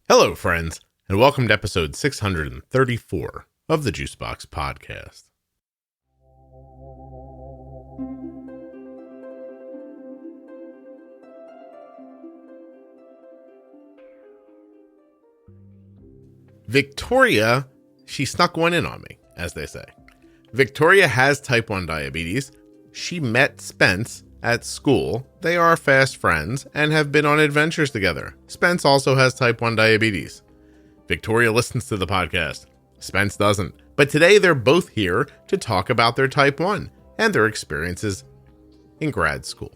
Hello, friends, and welcome to episode 634 of the Juicebox Podcast. Victoria, she snuck one in on me, as they say. Victoria has type 1 diabetes. She met Spence at school. They are fast friends and have been on adventures together. Spence also has type 1 diabetes. Victoria listens to the podcast. Spence doesn't. But today they're both here to talk about their type 1 and their experiences in grad school.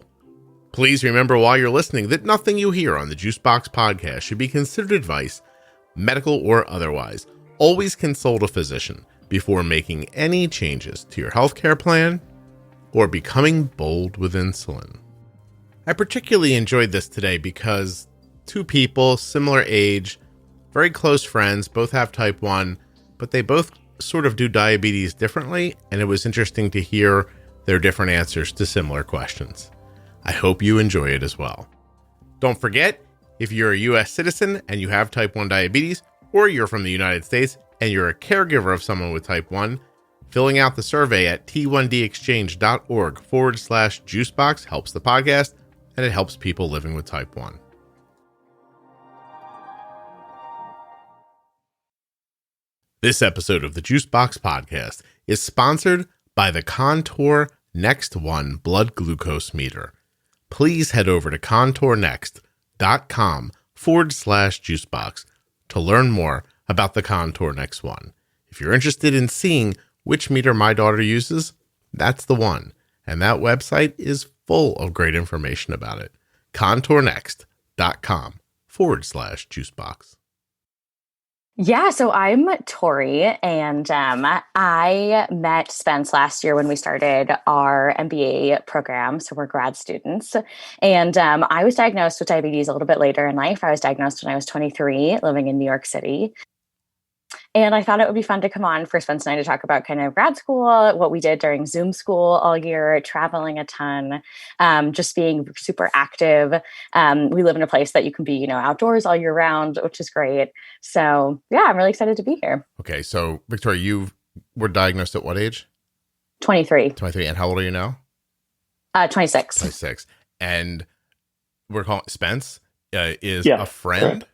Please remember while you're listening that nothing you hear on the Juicebox Podcast should be considered advice, medical or otherwise. Always consult a physician before making any changes to your healthcare plan or becoming bold with insulin. I particularly enjoyed this today because two people, similar age, very close friends, both have type 1, but they both sort of do diabetes differently, and it was interesting to hear their different answers to similar questions. I hope you enjoy it as well. Don't forget, if you're a U.S. citizen and you have type 1 diabetes, or you're from the United States and you're a caregiver of someone with type 1, filling out the survey at t1dexchange.org/juicebox helps the podcast, and it helps people living with type 1. This episode of the Juicebox Podcast is sponsored by the Contour Next One blood glucose meter. Please head over to contournext.com/juicebox to learn more about the Contour Next One. If you're interested in seeing which meter my daughter uses, that's the one. And that website is full of great information about it. contournext.com/juicebox. Yeah, so I'm Tori, and I met Spence last year when we started our MBA program. So we're grad students. And I was diagnosed with diabetes a little bit later in life. I was diagnosed when I was 23, living in New York City. And I thought it would be fun to come on for Spence and I to talk about kind of grad school, what we did during Zoom school all year, traveling a ton, just being super active. We live in a place that you can be, outdoors all year round, which is great. So yeah, I'm really excited to be here. Okay. So Victoria, you were diagnosed at what age? 23. 23. And how old are you now? 26. 26. And we're calling Spence is a friend?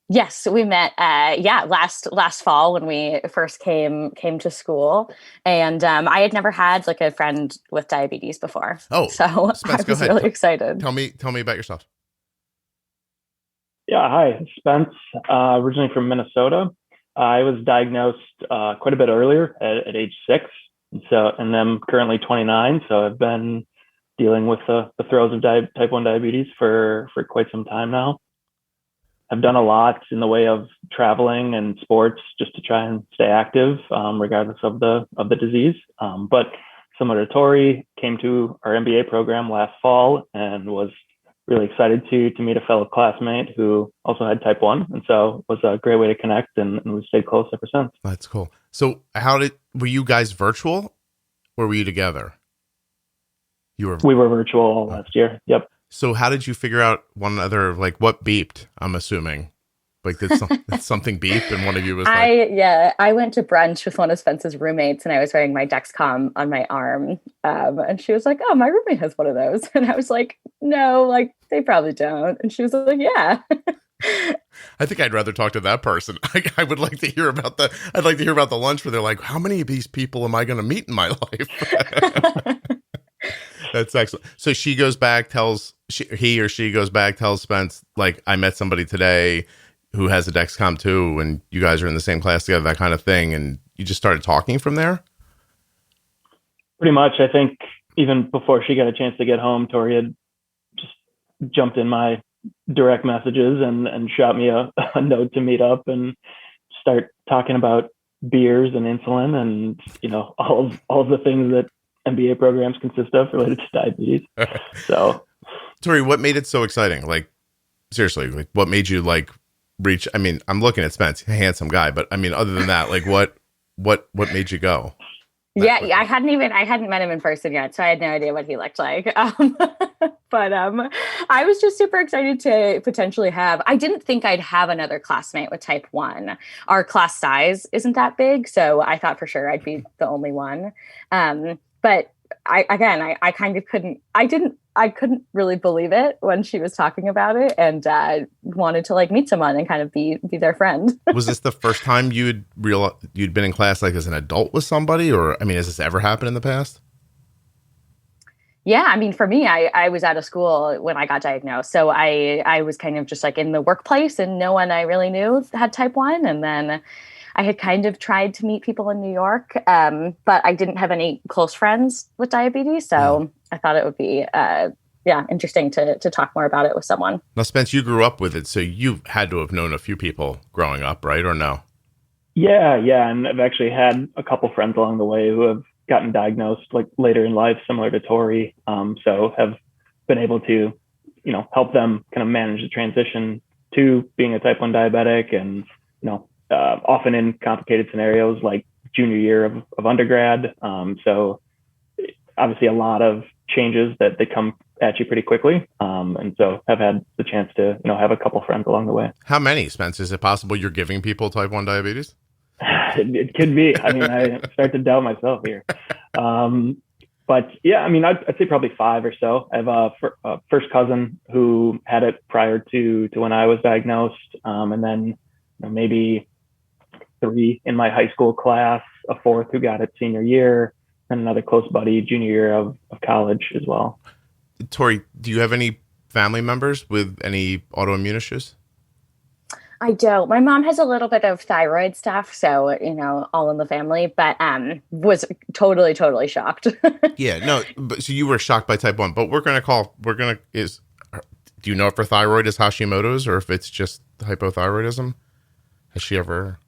Yes, we met. Last fall when we first came to school, and I had never had like a friend with diabetes before. Oh, so Spence, I was really excited. Tell me about yourself. Yeah, hi, Spence. Originally from Minnesota. I was diagnosed quite a bit earlier at age 6, and I'm currently 29. So I've been dealing with the throes of type 1 diabetes for quite some time now. I've done a lot in the way of traveling and sports just to try and stay active, regardless of the disease. But similar to Tori, came to our MBA program last fall and was really excited to meet a fellow classmate who also had type 1. And so it was a great way to connect, and we've stayed close ever since. That's cool. So were you guys virtual or were you together? We were virtual last year. Yep. So how did you figure out one another? Like what beeped? I'm assuming like did something beep and one of you was I went to brunch with one of Spence's roommates and I was wearing my Dexcom on my arm. And she was like, "Oh, my roommate has one of those." And I was like, "No, like they probably don't." And she was like, "Yeah." I think I'd rather talk to that person. I would like to hear about I'd like to hear about the lunch where they're like, "How many of these people am I going to meet in my life?" That's excellent. So he goes back, tells Spence, like, "I met somebody today who has a Dexcom too, and you guys are in the same class together," that kind of thing. And you just started talking from there? Pretty much. I think even before she got a chance to get home, Tori had just jumped in my direct messages and shot me a note to meet up and start talking about beers and insulin and, all of the things that MBA programs consist of related to diabetes. So, Tori, what made it so exciting? Like, seriously, like what made you like reach? I mean, I'm looking at Spence, a handsome guy, but I mean, other than that, like what made you go? Yeah, I hadn't met him in person yet, so I had no idea what he looked like. But I was just super excited to potentially have. I didn't think I'd have another classmate with type 1. Our class size isn't that big, so I thought for sure I'd be the only one. But I kind of couldn't. I couldn't really believe it when she was talking about it, and wanted to like meet someone and kind of be their friend. Was this the first time you'd been in class like as an adult with somebody, or I mean, has this ever happened in the past? Yeah, I mean, for me, I was out of school when I got diagnosed, so I was kind of just like in the workplace, and no one I really knew had type 1, and then I had kind of tried to meet people in New York, but I didn't have any close friends with diabetes. So I thought it would be, interesting to talk more about it with someone. Now, Spence, you grew up with it, so you had to have known a few people growing up, right? Or no? Yeah. And I've actually had a couple friends along the way who have gotten diagnosed like later in life, similar to Tori. So have been able to, help them kind of manage the transition to being a type 1 diabetic, and, often in complicated scenarios like junior year of undergrad. So obviously a lot of changes that they come at you pretty quickly. And so have had the chance to, have a couple friends along the way. How many, Spence? Is it possible you're giving people type 1 diabetes? It could be. I mean, I start to doubt myself here. But yeah, I mean, I'd say probably 5 or so. I have a first cousin who had it prior to when I was diagnosed. And then maybe 3 in my high school class, a 4th who got it senior year, and another close buddy junior year of college as well. Tori, do you have any family members with any autoimmune issues? I don't. My mom has a little bit of thyroid stuff, so all in the family, but was totally shocked. Yeah, no. But so you were shocked by type 1, but do you know if her thyroid is Hashimoto's or if it's just hypothyroidism? Has she ever?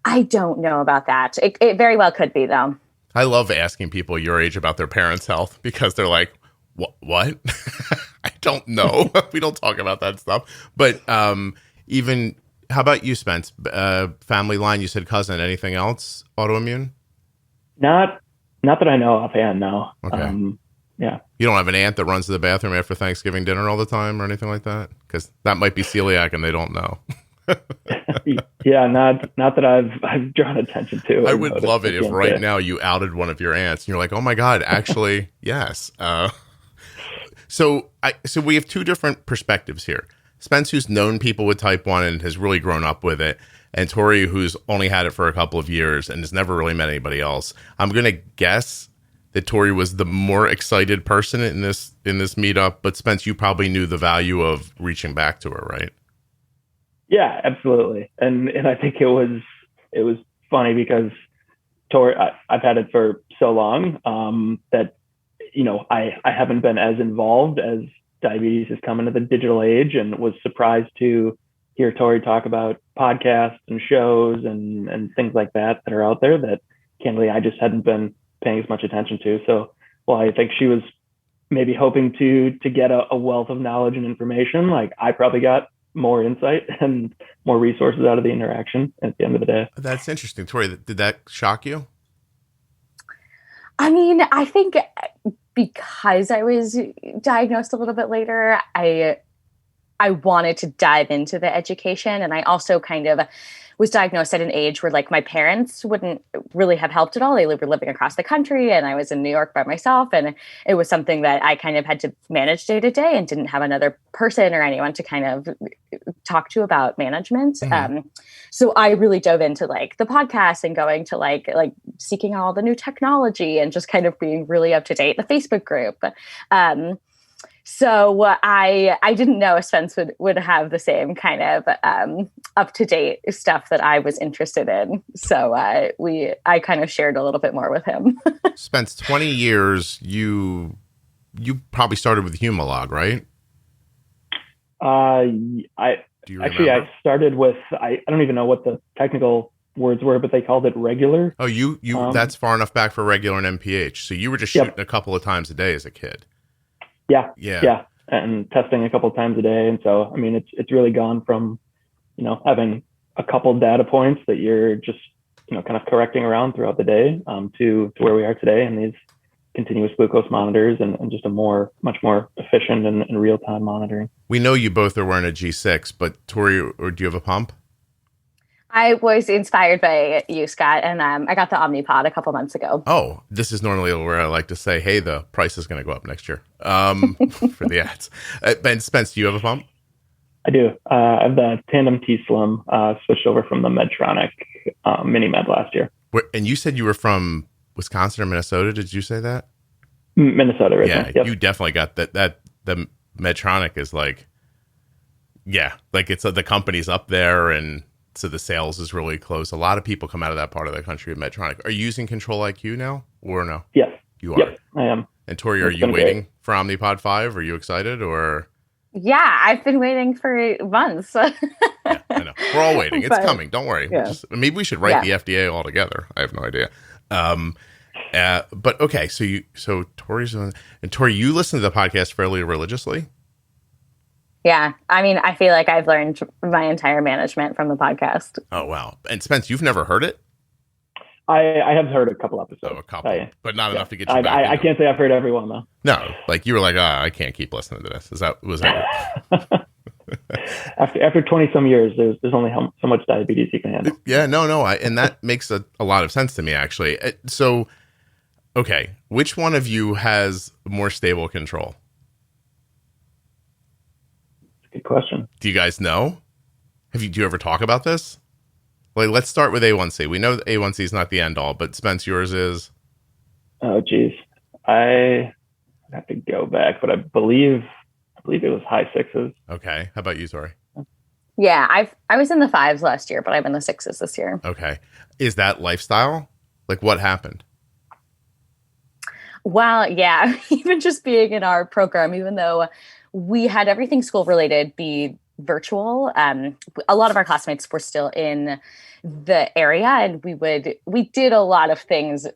I don't know about that. It very well could be, though. I love asking people your age about their parents' health because they're like, what? I don't know. We don't talk about that stuff. But even, how about you, Spence? Family line, you said cousin. Anything else autoimmune? Not that I know offhand, no. Okay. Yeah. You don't have an aunt that runs to the bathroom after Thanksgiving dinner all the time or anything like that? Because that might be celiac and they don't know. Yeah, not that I've drawn attention to. I would love it if right now you outed one of your aunts and you're like, oh my God, actually, yes. So we have 2 different perspectives here. Spence, who's known people with type 1 and has really grown up with it, and Tori, who's only had it for a couple of years and has never really met anybody else. I'm going to guess that Tori was the more excited person in this meetup, but Spence, you probably knew the value of reaching back to her, right? Yeah, absolutely. And I think it was funny because Tori, I've had it for so long that, I haven't been as involved as diabetes has come into the digital age, and was surprised to hear Tori talk about podcasts and shows and things like that are out there that candidly I just hadn't been paying as much attention to. So, well, I think she was maybe hoping to get a wealth of knowledge and information. Like I probably got more insight and more resources out of the interaction at the end of the day. That's interesting. Tori, did that shock you? I mean, I think because I was diagnosed a little bit later, I wanted to dive into the education. And I also kind of was diagnosed at an age where like my parents wouldn't really have helped at all. They were living across the country and I was in New York by myself. And it was something that I kind of had to manage day to day and didn't have another person or anyone to kind of talk to about management. Mm-hmm. So I really dove into like the podcast and going to like seeking all the new technology and just kind of being really up to date, the Facebook group. So I didn't know if Spence would have the same kind of up-to-date stuff that I was interested in. So I kind of shared a little bit more with him. Spence, 20 years, you probably started with Humalog, right? I started with, I don't even know what the technical words were, but they called it regular. Oh, you that's far enough back for regular and MPH. So you were just shooting a couple of times a day as a kid. Yeah. And testing a couple of times a day. And so, I mean, it's really gone from, having a couple data points that you're just kind of correcting around throughout the day to where we are today, and these continuous glucose monitors and just a much more efficient and real-time monitoring. We know you both are wearing a G6, but Tori, or do you have a pump? I was inspired by you, Scott, and I got the Omnipod a couple months ago. Oh, this is normally where I like to say, hey, the price is going to go up next year for the ads. Ben Spence, do you have a pump? I do. I have the Tandem T-Slim, switched over from the Medtronic Mini Med last year. And you said you were from Wisconsin or Minnesota. Did you say that? Minnesota, right? Yeah, yep. You definitely got that. The Medtronic is like, yeah, like it's the company's up there, and so the sales is really close. A lot of people come out of that part of the country with Medtronic. Are you using Control IQ now, or no? Yes, you are. Yep, I am. And Tori, are you waiting for Omnipod 5? Are you excited, or? Yeah, I've been waiting for months. Yeah, I know. We're all waiting. It's coming. Don't worry. Yeah. Maybe we should write the FDA all together. I have no idea. But okay, so Tori's on, and Tori, you listen to the podcast fairly religiously. Yeah, I mean, I feel like I've learned my entire management from the podcast. Oh wow! And Spence, you've never heard it? I have heard a couple episodes. Oh, a couple, but not enough to get you back. I can't say I've heard every one though. No, like you were like, I can't keep listening to this. Was that? After 20 some years, there's only so much diabetes you can handle. Yeah, no, and that makes a lot of sense to me actually. So, okay, which one of you has more stable control? Good question. Do you guys know? Do you ever talk about this? Like, let's start with A1C. We know that A1C is not the end all, but Spence, yours is. Oh, geez, I have to go back, but I believe it was high sixes. Okay, how about you, Tori? Yeah, I was in the 5s last year, but I'm in the 6s this year. Okay, is that lifestyle? Like, what happened? Well, yeah, even just being in our program, even though we had everything school related be virtual, a lot of our classmates were still in the area, and we did a lot of things,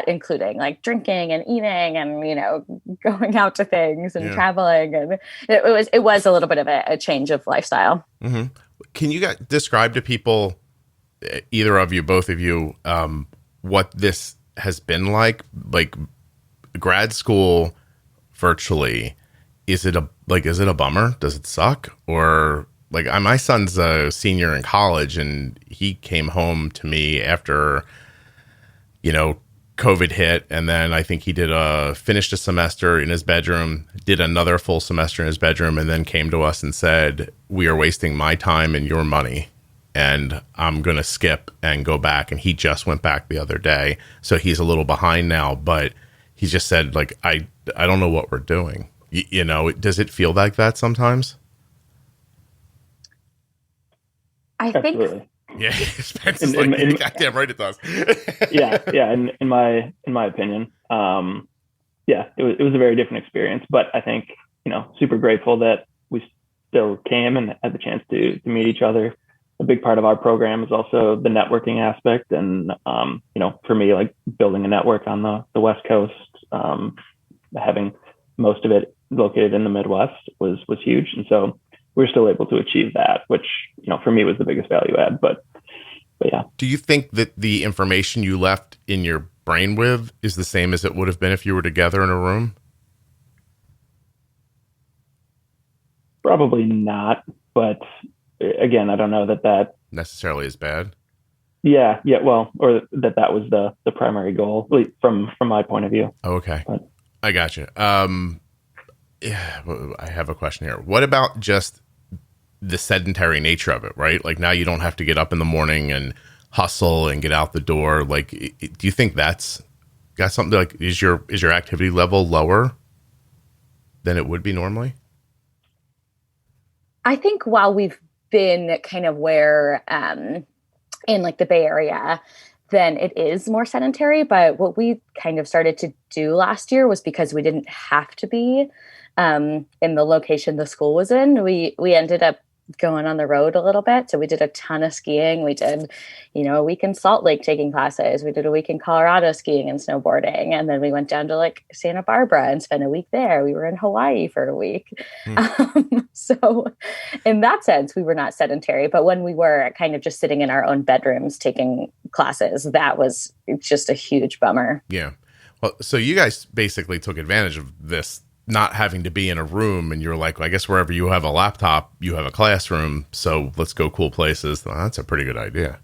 including like drinking and eating and, going out to things and traveling. And it was a little bit of a change of lifestyle. Mm-hmm. Can you guys describe to people, either of you, both of you, what this has been like grad school virtually? Is it a bummer? Does it suck? Or like my son's a senior in college, and he came home to me after, COVID hit. And then I think he finished a semester in his bedroom, did another full semester in his bedroom, and then came to us and said, we are wasting my time and your money, and I'm going to skip and go back. And he just went back the other day. So he's a little behind now, but he just said, like, I don't know what we're doing. Does it feel like that sometimes? I think. Absolutely. Yeah, Spence is like, goddamn right it does. yeah. In my opinion, it was a very different experience. But I think super grateful that we still came and had the chance to meet each other. A big part of our program is also the networking aspect, and for me, like building a network on the West Coast, having most of it located in the Midwest was huge. And so we're still able to achieve that, which, for me was the biggest value add, but yeah. Do you think that the information you left in your brain with is the same as it would have been if you were together in a room? Probably not, but again, I don't know that necessarily is bad. Yeah. Well, or that was the primary goal from my point of view. Oh, okay. But I got you. Yeah, I have a question here. What about just the sedentary nature of it, right? Like now you don't have to get up in the morning and hustle and get out the door. Like, do you think that's got something like, is your activity level lower than it would be normally? I think while we've been kind of where in like the Bay Area, then it is more sedentary. But what we kind of started to do last year was, because we didn't have to be in the location the school was in, we ended up going on the road a little bit. So we did a ton of skiing. We did, a week in Salt Lake taking classes. We did a week in Colorado skiing and snowboarding. And then we went down to like Santa Barbara and spent a week there. We were in Hawaii for a week. So in that sense, we were not sedentary. But when we were kind of just sitting in our own bedrooms taking classes. That was just a huge bummer. Yeah. Well, so you guys basically took advantage of this not having to be in a room, and you're like, well, I guess wherever you have a laptop, you have a classroom. So let's go cool places. Well, that's a pretty good idea.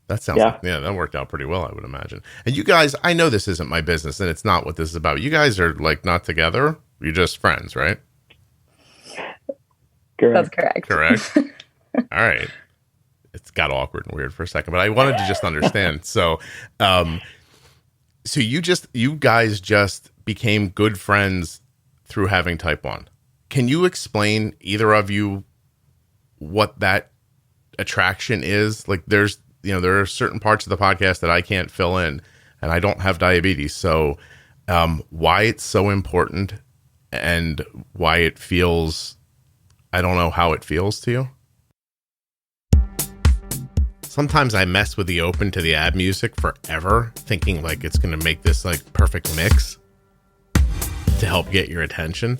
That sounds like, that worked out pretty well, I would imagine. And you guys, I know this isn't my business and it's not what this is about. You guys are like not together. You're just friends, right? That's correct. Correct. All right. It's got awkward and weird for a second, but I wanted to just understand. So, so you guys just became good friends through having type 1. Can you explain, either of you, what that attraction is? Like there are certain parts of the podcast that I can't fill in, and I don't have diabetes. So why it's so important and why it feels, I don't know how it feels to you. Sometimes I mess with the open to the ad music forever, thinking like it's going to make this like perfect mix to help get your attention.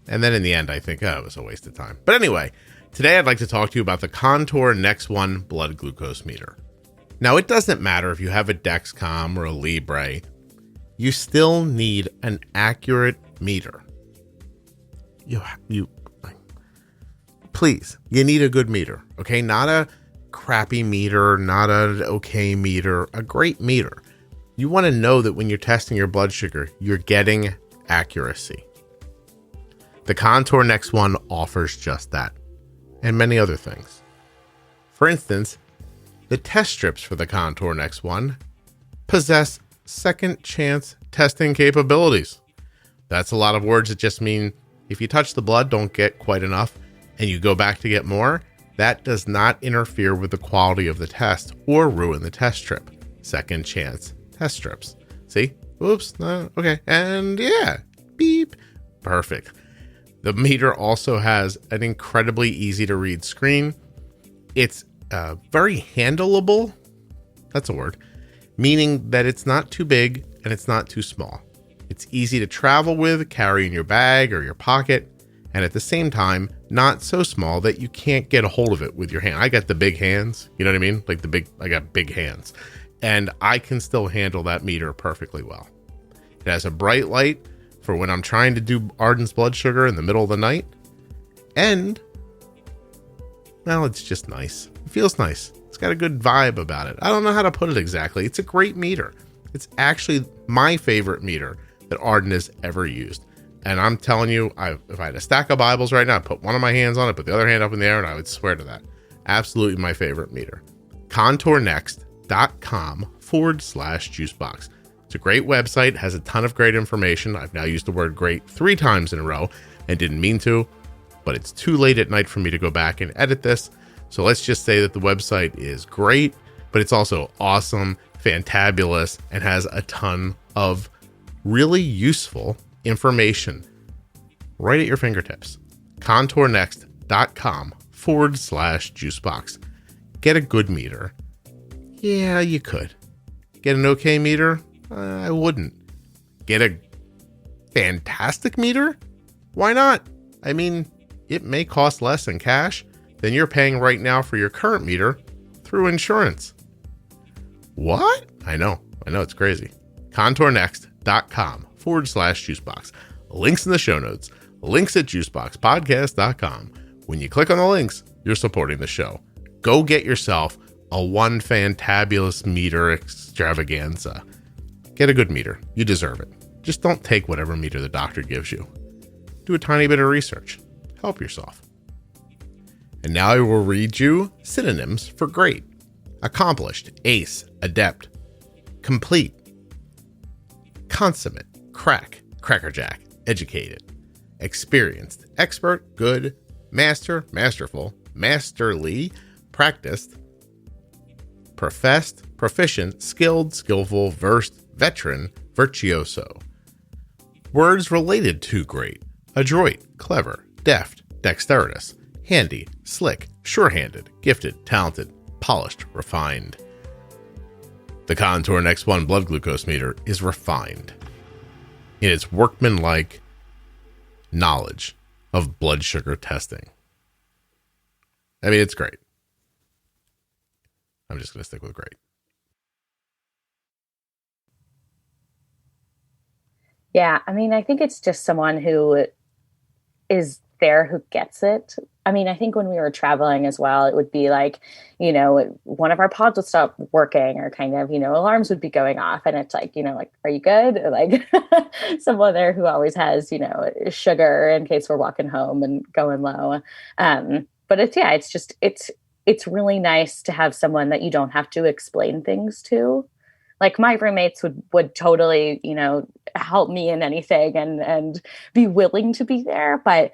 And then in the end, I think, it was a waste of time. But anyway, today I'd like to talk to you about the Contour Next One blood glucose meter. Now, it doesn't matter if you have a Dexcom or a Libre, you still need an accurate meter. Please, you need a good meter, okay? Not a crappy meter, not an okay meter, a great meter. You want to know that when you're testing your blood sugar, you're getting accuracy. The Contour Next One offers just that, and many other things. For instance, the test strips for the Contour Next One possess second chance testing capabilities. That's a lot of words that just mean if you touch the blood, don't get quite enough, and you go back to get more, that does not interfere with the quality of the test or ruin the test strip. Second chance test strips. See? Oops. Okay. And yeah. Beep. Perfect. The meter also has an incredibly easy to read screen. It's very handleable. That's a word. Meaning that it's not too big and it's not too small. It's easy to travel with, carry in your bag or your pocket, and at the same time, not so small that you can't get a hold of it with your hand. I got the big hands, you know what I mean? I got big hands, and I can still handle that meter perfectly well. It has a bright light for when I'm trying to do Arden's blood sugar in the middle of the night, and, well, it's just nice. It feels nice. It's got a good vibe about it. I don't know how to put it exactly. It's a great meter. It's actually my favorite meter that Arden has ever used. And I'm telling you, if I had a stack of Bibles right now, I'd put one of my hands on it, put the other hand up in the air, and I would swear to that. Absolutely my favorite meter. contournext.com/juicebox. It's a great website, has a ton of great information. I've now used the word great 3 times in a row and didn't mean to, but it's too late at night for me to go back and edit this. So let's just say that the website is great, but it's also awesome, fantabulous, and has a ton of really useful information right at your fingertips. contournext.com/juicebox. Get a good meter. Yeah, you could. Get an okay meter? I wouldn't. Get a fantastic meter? Why not? I mean, it may cost less in cash than you're paying right now for your current meter through insurance. What? I know, it's crazy. contournext.com/juicebox. Links in the show notes. Links at juiceboxpodcast.com. When you click on the links, you're supporting the show. Go get yourself a one fantabulous meter extravaganza. Get a good meter. You deserve it. Just don't take whatever meter the doctor gives you. Do a tiny bit of research. Help yourself. And now I will read you synonyms for great. Accomplished, ace, adept, complete, consummate, crack, crackerjack, educated, experienced, expert, good, master, masterful, masterly, practiced, professed, proficient, skilled, skillful, versed, veteran, virtuoso. Words related to great: adroit, clever, deft, dexterous, handy, slick, sure-handed, gifted, talented, polished, refined. The Contour Next One blood glucose meter is refined in its workmanlike knowledge of blood sugar testing. I mean, it's great. I'm just going to stick with great. Yeah. I mean, I think it's just someone who is there who gets it. I mean, I think when we were traveling as well, it would be like, one of our pods would stop working or kind of, alarms would be going off. And it's like, like, are you good? Or like someone there who always has, sugar in case we're walking home and going low. But it's really nice to have someone that you don't have to explain things to. Like my roommates would totally, help me in anything and be willing to be there. But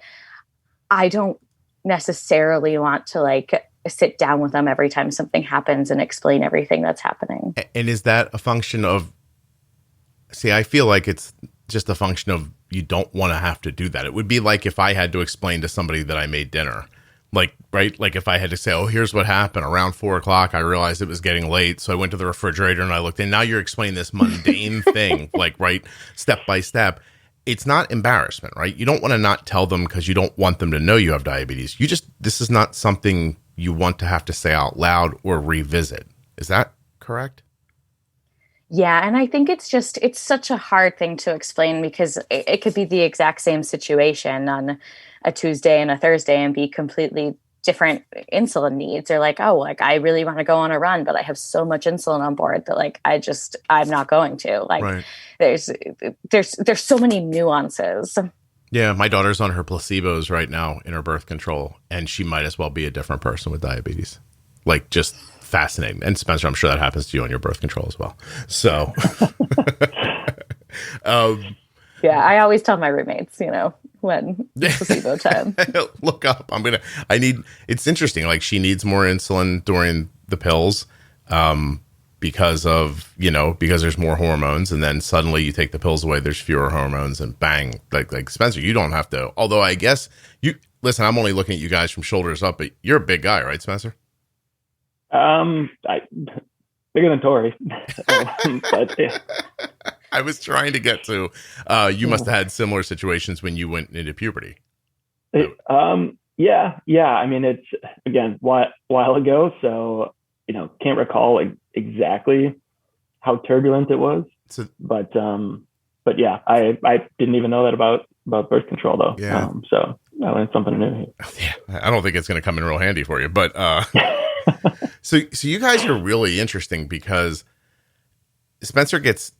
I don't necessarily want to like sit down with them every time something happens and explain everything that's happening. And is that a function of, see, I feel like it's just a function of you don't want to have to do that. It would be like if I had to explain to somebody that I made dinner, like, right? Like if I had to say, oh, here's what happened around 4:00, I realized it was getting late. So I went to the refrigerator and I looked, and now you're explaining this mundane thing, like, right, step by step. It's not embarrassment, right? You don't want to not tell them because you don't want them to know you have diabetes. This is not something you want to have to say out loud or revisit. Is that correct? Yeah. And I think it's such a hard thing to explain because it could be the exact same situation on a Tuesday and a Thursday and be completely different insulin needs, or like, oh, like I really want to go on a run, but I have so much insulin on board that like, I'm not going to. Like right. There's so many nuances. Yeah. My daughter's on her placebos right now in her birth control, and she might as well be a different person with diabetes. Like just fascinating. And Spencer, I'm sure that happens to you on your birth control as well. So, yeah, I always tell my roommates, when placebo time. Look up. It's interesting. Like she needs more insulin during the pills, because there's more hormones, and then suddenly you take the pills away, there's fewer hormones, and bang, like Spencer, you don't have to, although I guess listen, I'm only looking at you guys from shoulders up, but you're a big guy, right, Spencer? Bigger than Tori. But, yeah. I was trying to get to, you must have had similar situations when you went into puberty. Yeah. I mean, it's again, while ago. So, can't recall exactly how turbulent it was, but yeah, I didn't even know that about birth control though. Yeah. So I learned something new here. Yeah. I don't think it's going to come in real handy for you, but, so you guys are really interesting because Spencer gets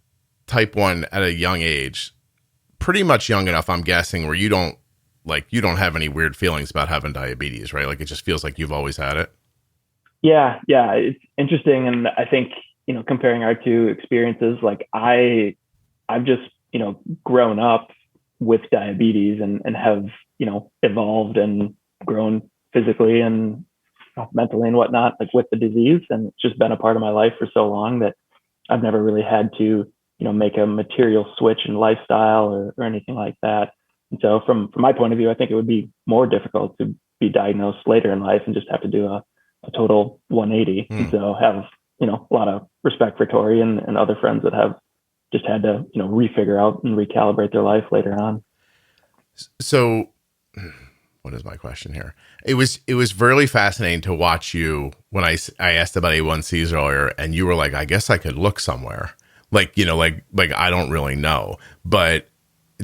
type 1 at a young age, pretty much young enough, I'm guessing, where you don't have any weird feelings about having diabetes, right? Like it just feels like you've always had it. Yeah. It's interesting. And I think, comparing our two experiences, like I've just, grown up with diabetes and have, evolved and grown physically and mentally and whatnot, like with the disease. And it's just been a part of my life for so long that I've never really had to, make a material switch in lifestyle or anything like that. And so from my point of view, I think it would be more difficult to be diagnosed later in life and just have to do a total 180. And so have, a lot of respect for Tori and other friends that have just had to, refigure out and recalibrate their life later on. So what is my question here? It was really fascinating to watch you when I asked about A1Cs earlier, and you were like, I guess I could look somewhere. Like, like I don't really know, but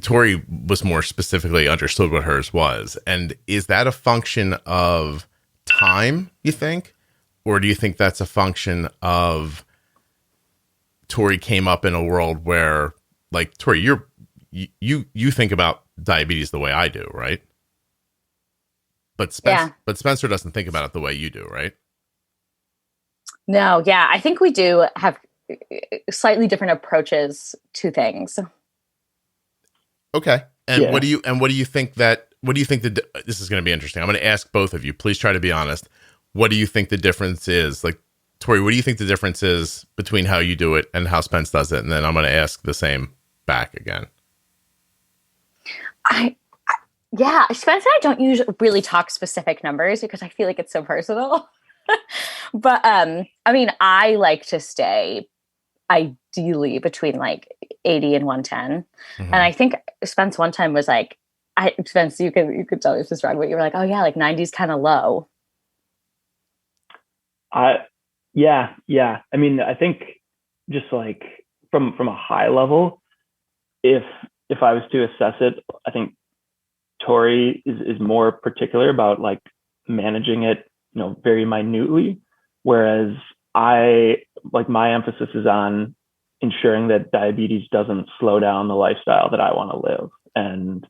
Tori was more specifically understood what hers was. And is that a function of time, you think? Or do you think that's a function of Tori came up in a world where, like, Tori, you think about diabetes the way I do, right? But Spencer doesn't think about it the way you do, right? No, yeah, I think we do have slightly different approaches to things. Okay. And what do you think that this is going to be interesting. I'm going to ask both of you. Please try to be honest. What do you think the difference is? Like, Tori, what do you think the difference is between how you do it and how Spence does it? And then I'm going to ask the same back again. Yeah, Spence and I don't usually really talk specific numbers because I feel like it's so personal. But I mean, I like to stay ideally between like 80 and 110. Mm-hmm. And I think Spence one time was like, Spence, you could tell me if this is wrong, but you were like, oh yeah, like 90 is kind of low. Yeah. I mean, I think just like from a high level, if if I was to assess it, I think Tori is more particular about like managing it, very minutely. Whereas my emphasis is on ensuring that diabetes doesn't slow down the lifestyle that I want to live. And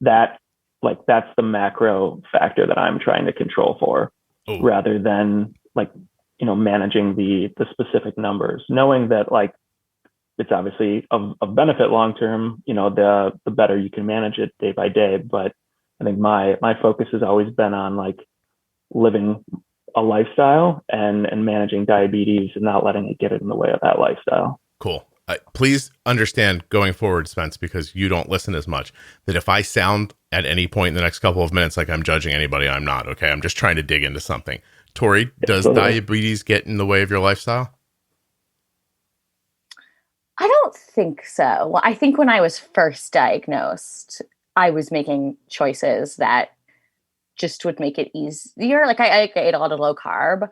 that's the macro factor that I'm trying to control for, rather than managing the specific numbers, knowing that it's obviously of benefit long term, the better you can manage it day by day. But I think my focus has always been on living a lifestyle and managing diabetes and not letting it get in the way of that lifestyle. Cool. Please understand going forward, Spence, because you don't listen as much, that if I sound at any point in the next couple of minutes like I'm judging anybody, I'm not. Okay. I'm just trying to dig into something. Tori, does diabetes get in the way of your lifestyle? I don't think so. Well, I think when I was first diagnosed, I was making choices that just would make it easier. I ate a lot of low carb.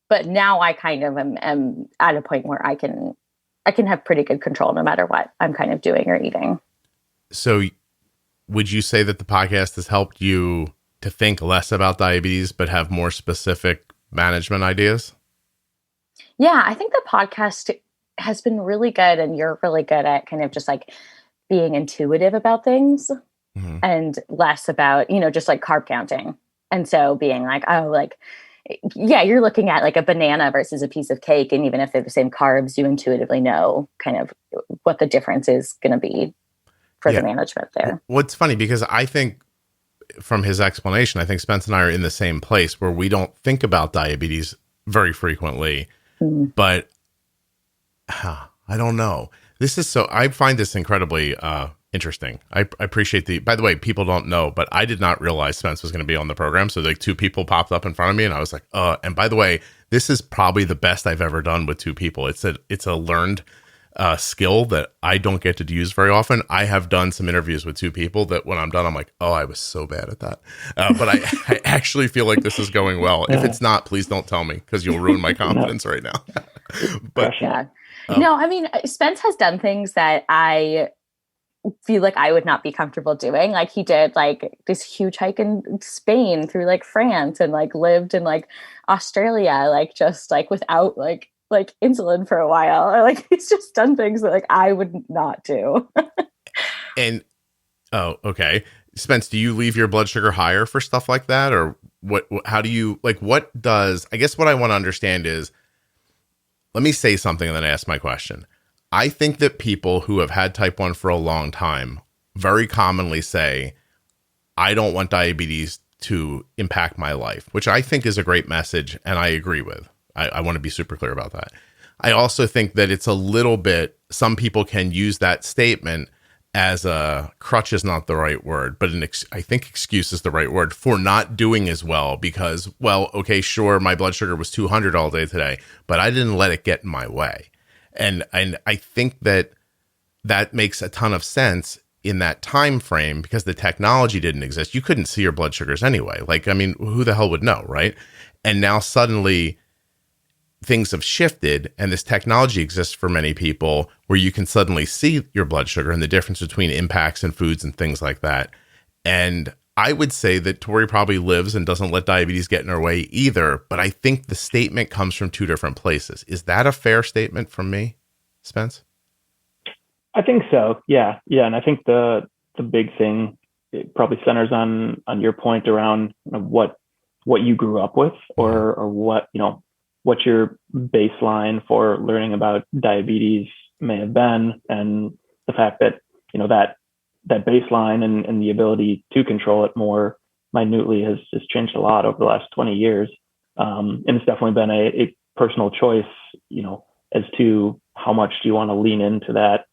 But now I kind of am at a point where I can have pretty good control no matter what I'm kind of doing or eating. So would you say that the podcast has helped you to think less about diabetes, but have more specific management ideas? Yeah, I think the podcast has been really good, and you're really good at kind of just being intuitive about things, mm-hmm. and less about, just carb counting. And so being yeah, you're looking at a banana versus a piece of cake. And even if they're the same carbs, you intuitively know kind of what the difference is going to be for the management there. What's funny, because I think from his explanation, I think Spence and I are in the same place where we don't think about diabetes very frequently, but I don't know. I find this incredibly interesting. I appreciate by the way, people don't know, but I did not realize Spence was going to be on the program. So two people popped up in front of me and I was like, and by the way, this is probably the best I've ever done with two people. It's a learned skill that I don't get to use very often. I have done some interviews with two people that when I'm done, I'm like, I was so bad at that. But I actually feel like this is going well. If it's not, please don't tell me, because you'll ruin my confidence right now. But yeah. No, I mean, Spence has done things that I feel like I would not be comfortable doing. He did this huge hike in Spain through France and lived in Australia, just without insulin for a while, or he's just done things that I would not do. And okay, Spence, do you leave your blood sugar higher for stuff like that, or how do you what does, I guess what I want to understand is, let me say something and then ask my question. I think that people who have had type 1 for a long time very commonly say, I don't want diabetes to impact my life, which I think is a great message, and I agree with. I want to be super clear about that. I also think that it's a little bit, some people can use that statement as a crutch is not the right word, but I think excuse is the right word for not doing as well because, okay, sure, my blood sugar was 200 all day today, but I didn't let it get in my way. And I think that makes a ton of sense in that time frame because the technology didn't exist. You couldn't see your blood sugars anyway. Who the hell would know, right? And now suddenly things have shifted and this technology exists for many people where you can suddenly see your blood sugar and the difference between impacts and foods and things like that. And I would say that Tori probably lives and doesn't let diabetes get in her way either, but I think the statement comes from two different places. Is that a fair statement from me, Spence? I think so. Yeah. And I think the big thing, it probably centers on your point around what you grew up with, or what your baseline for learning about diabetes may have been, and the fact that that baseline and the ability to control it more minutely has changed a lot over the last 20 years. And it's definitely been a personal choice, as to how much do you want to lean into that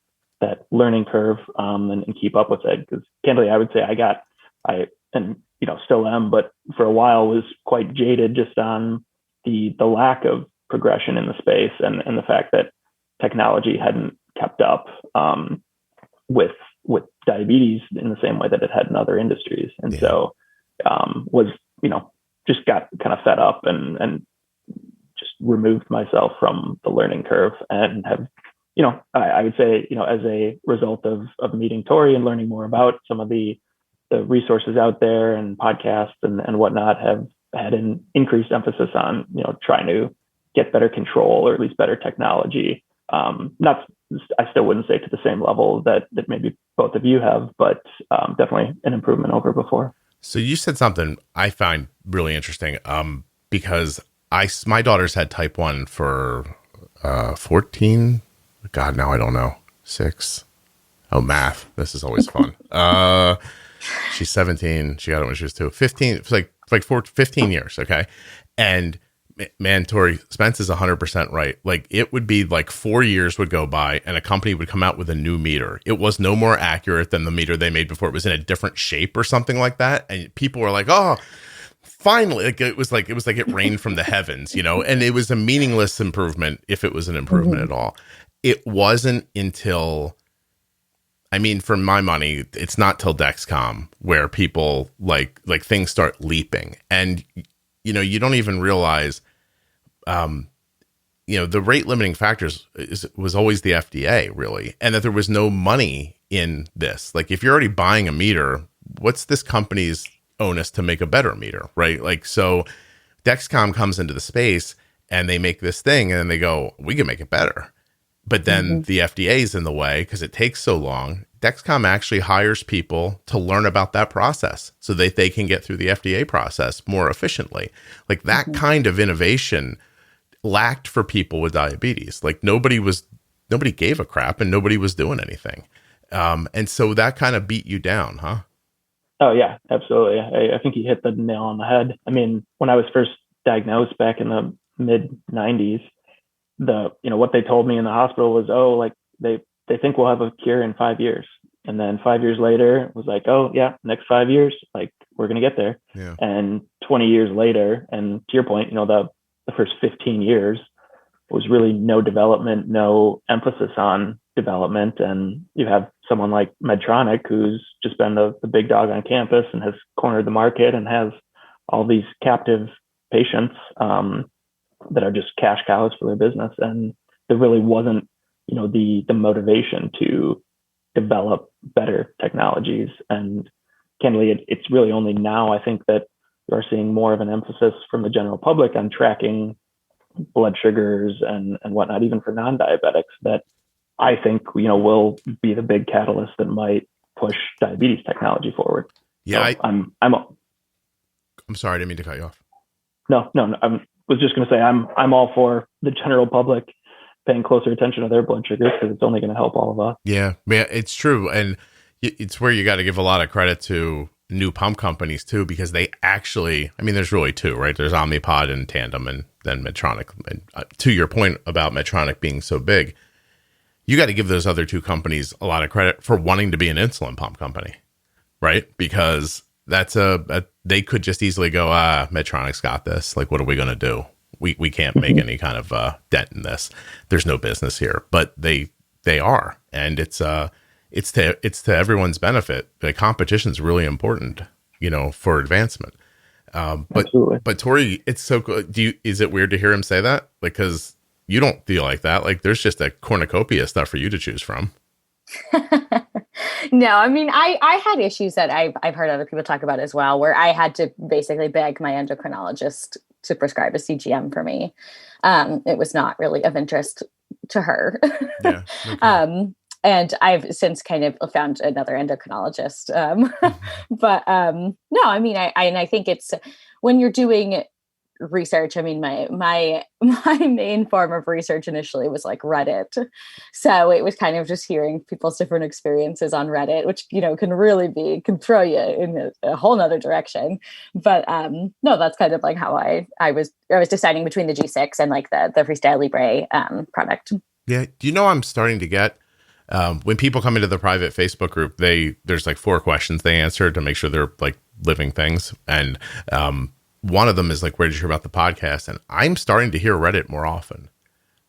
learning curve, and keep up with it. Because candidly, I would say I still am, but for a while was quite jaded just on the lack of progression in the space and the fact that technology hadn't kept up with diabetes in the same way that it had in other industries. And so was, just got kind of fed up and just removed myself from the learning curve and have I would say, as a result of meeting Tori and learning more about some of the resources out there and podcasts and whatnot, have had an increased emphasis on, trying to get better control, or at least better technology. I still wouldn't say to the same level that maybe both of you have, but definitely an improvement over before. So you said something I find really interesting, because my daughter's had type 1 for 14. God, now I don't know. 6. Oh, math. This is always fun. She's 17. She got it when she was 2. 15. It's like 15 years. Okay. And man, Tori, Spence is 100% right. Like, it would be like 4 years would go by and a company would come out with a new meter. It was no more accurate than the meter they made before. It was in a different shape or something like that. And people were like, oh, finally. Like, it was like it rained from the heavens, and it was a meaningless improvement, if it was an improvement at all. It wasn't until, for my money, it's not till Dexcom where people like things start leaping. And you don't even realize, the rate limiting factors was always the FDA, really, and that there was no money in this. Like, if you're already buying a meter, what's this company's onus to make a better meter, right? Like, so Dexcom comes into the space and they make this thing and then they go, we can make it better. But then the FDA is in the way because it takes so long. Dexcom actually hires people to learn about that process so that they can get through the FDA process more efficiently. Like, that kind of innovation lacked for people with diabetes. Like, nobody gave a crap and nobody was doing anything. And so that kind of beat you down, huh? Oh yeah, absolutely. I think you hit the nail on the head. When I was first diagnosed back in the mid 90s, what they told me in the hospital was, oh, like they think we'll have a cure in 5 years. And then 5 years later it was like, oh yeah, next 5 years, like, we're going to get there. Yeah. And 20 years later, and to your point, the first 15 years was really no development, no emphasis on development. And you have someone like Medtronic, who's just been the big dog on campus and has cornered the market and has all these captive patients that are just cash cows for their business. And there really wasn't, the motivation to develop better technologies. And candidly, it's really only now, I think, that you are seeing more of an emphasis from the general public on tracking blood sugars and whatnot, even for non-diabetics, that I think, will be the big catalyst that might push diabetes technology forward. Yeah. So I'm sorry, I didn't mean to cut you off. No. I was just going to say, I'm all for the general public paying closer attention to their blood sugars, because it's only going to help all of us. Yeah, it's true. And it's where you got to give a lot of credit to new pump companies too, because they actually, there's really two, right? There's Omnipod and Tandem, and then Medtronic. And to your point about Medtronic being so big, you got to give those other two companies a lot of credit for wanting to be an insulin pump company, right? Because that's they could just easily go, Medtronic's got this. Like, what are we going to do? We can't make any kind of dent in this. There's no business here, but they are, and it's to everyone's benefit. The competition is really important, for advancement. But Tori, it's so good. Is it weird to hear him say that? Like, because you don't feel like that. Like, there's just a cornucopia of stuff for you to choose from. No, I had issues that I've heard other people talk about as well, where I had to basically beg my endocrinologist to prescribe a CGM for me. It was not really of interest to her. Yeah, okay. And I've since kind of found another endocrinologist. But no, I think it's when you're doing research. My main form of research initially was like Reddit. So it was kind of just hearing people's different experiences on Reddit, which, can throw you in a whole nother direction. But no, that's kind of like how I was deciding between the G6 and like the Freestyle Libre product. Yeah. Do I'm starting to get, when people come into the private Facebook group, there's like 4 questions they answer to make sure they're like living things. And, one of them is like, where did you hear about the podcast? And I'm starting to hear Reddit more often,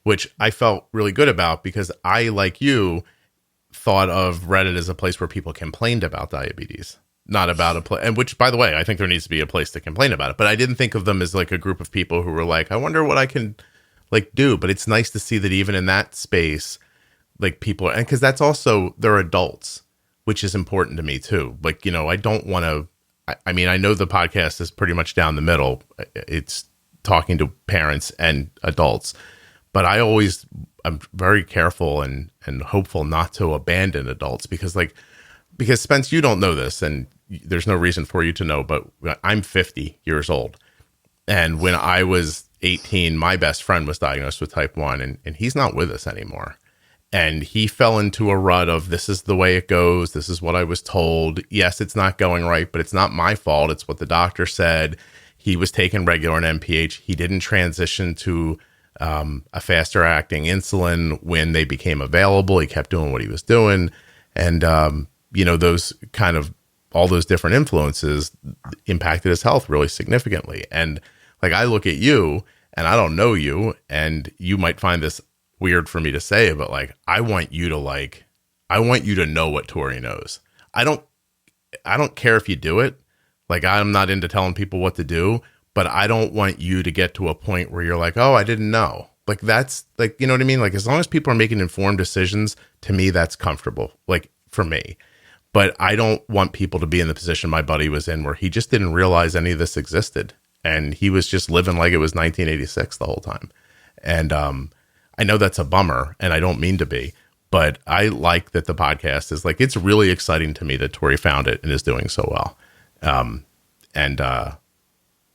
which I felt really good about, because I, like you, thought of Reddit as a place where people complained about diabetes, not about a place. And which, by the way, I think there needs to be a place to complain about it. But I didn't think of them as like a group of people who were like, I wonder what I can like do. But it's nice to see that even in that space, like people, and because that's also, they're adults, which is important to me too. Like, I don't want to, I mean, I know the podcast is pretty much down the middle. It's talking to parents and adults, but I'm very careful and hopeful not to abandon adults because Spence, you don't know this and there's no reason for you to know, but I'm 50 years old. And when I was 18, my best friend was diagnosed with type 1 and he's not with us anymore. And he fell into a rut of, this is the way it goes. This is what I was told. Yes, it's not going right, but it's not my fault. It's what the doctor said. He was taking regular NPH. He didn't transition to a faster acting insulin when they became available. He kept doing what he was doing. And, those kind of, all those different influences impacted his health really significantly. And like, I look at you and I don't know you, and you might find this weird for me to say, but like, I want you to know what Tori knows. I don't care if you do it. Like, I'm not into telling people what to do, but I don't want you to get to a point where you're like, oh, I didn't know. Like, that's like, you know what I mean? Like, as long as people are making informed decisions, to me, that's comfortable, like for me. But I don't want people to be in the position my buddy was in where he just didn't realize any of this existed. And he was just living like it was 1986 the whole time. And I know that's a bummer, and I don't mean to be, but I like that the podcast is like, it's really exciting to me that Tori found it and is doing so well. And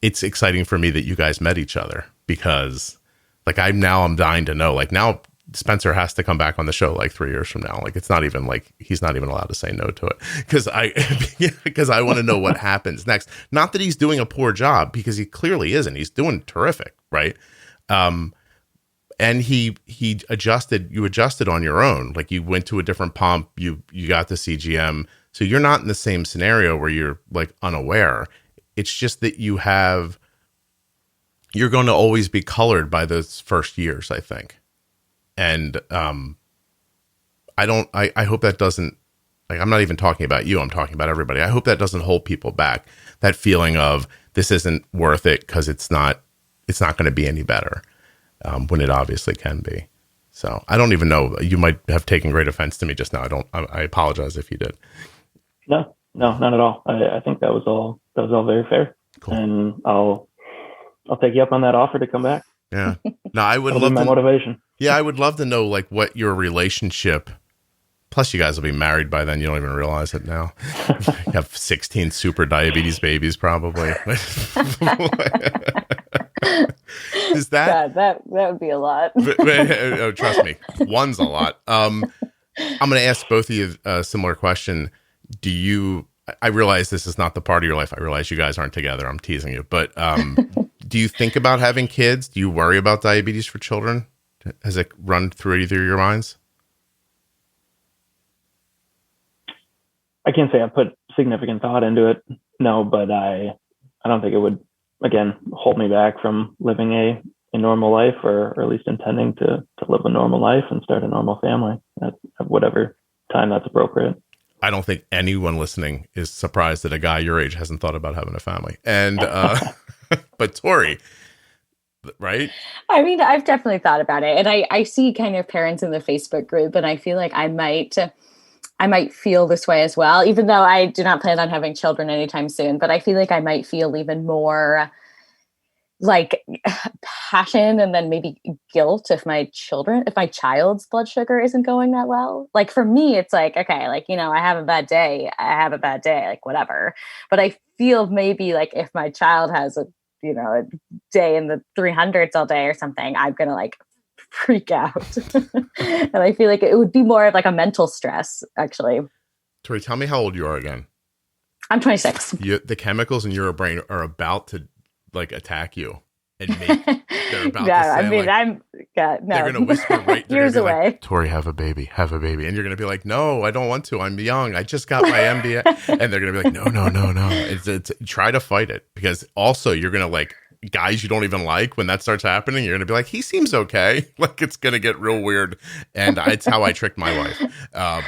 it's exciting for me that you guys met each other because like, I'm dying to know, like now Spencer has to come back on the show like 3 years from now. Like, it's not even like, he's not even allowed to say no to it because I want to know what happens next. Not that he's doing a poor job, because he clearly isn't. He's doing terrific. Right. And you adjusted on your own. Like, you went to a different pump, you got the CGM. So you're not in the same scenario where you're like unaware. It's just that you're going to always be colored by those first years, I think. And I hope that doesn't, like, I'm not even talking about you, I'm talking about everybody. I hope that doesn't hold people back. That feeling of, this isn't worth it because it's not going to be any better. When it obviously can be. So I don't even know. You might have taken great offense to me just now. I apologize if you did. No, not at all. I think that was all very fair. Cool. And I'll take you up on that offer to come back. Yeah. No, I would love my motivation. Yeah, I would love to know like what your relationship. Plus, you guys will be married by then. You don't even realize it now. You have 16 super diabetes babies, probably. Is that would be a lot? Trust me, one's a lot. I'm going to ask both of you a similar question. I realize this is not the part of your life. I realize you guys aren't together. I'm teasing you. But do you think about having kids? Do you worry about diabetes for children? Has it run through either of your minds? I can't say I put significant thought into it. No, but I don't think it would, again, hold me back from living a normal life, or at least intending to live a normal life and start a normal family at whatever time that's appropriate. I don't think anyone listening is surprised that a guy your age hasn't thought about having a family. And, but Tori, right? I mean, I've definitely thought about it. And I see kind of parents in the Facebook group, and I feel like I might feel this way as well, even though I do not plan on having children anytime soon. But I feel like I might feel even more like passion and then maybe guilt if my child's blood sugar isn't going that well. Like for me, it's like, okay, like, I have a bad day, like whatever. But I feel maybe like if my child has a day in the 300s all day or something, I'm going to like freak out. And I feel like it would be more of like a mental stress, actually. Tori, tell me how old you are again. I'm 26. The chemicals in your brain are about to like attack you and they're about to say, I mean, like, they're going to whisper right years away. Like, Tori, have a baby. And you're going to be like, no, I don't want to. I'm young. I just got my MBA. And they're going to be like, no. It's try to fight it, because also you're going to like, guys you don't even like, when that starts happening, you're gonna be like, he seems okay. Like, it's gonna get real weird. And it's how I tricked my wife.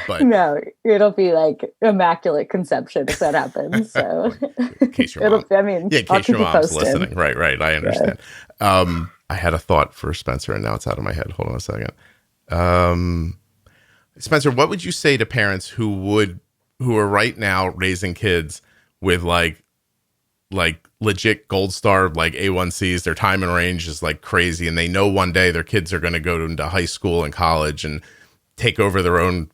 But no, it'll be like immaculate conception if that happens. So in case your mom, in case your mom's posted. listening. Right. I understand. Yeah. I had a thought for Spencer and now it's out of my head. Hold on a second. Spencer, what would you say to parents who are right now raising kids with like legit gold star, like A1Cs, their time and range is like crazy. And they know one day their kids are going to go into high school and college and take over their own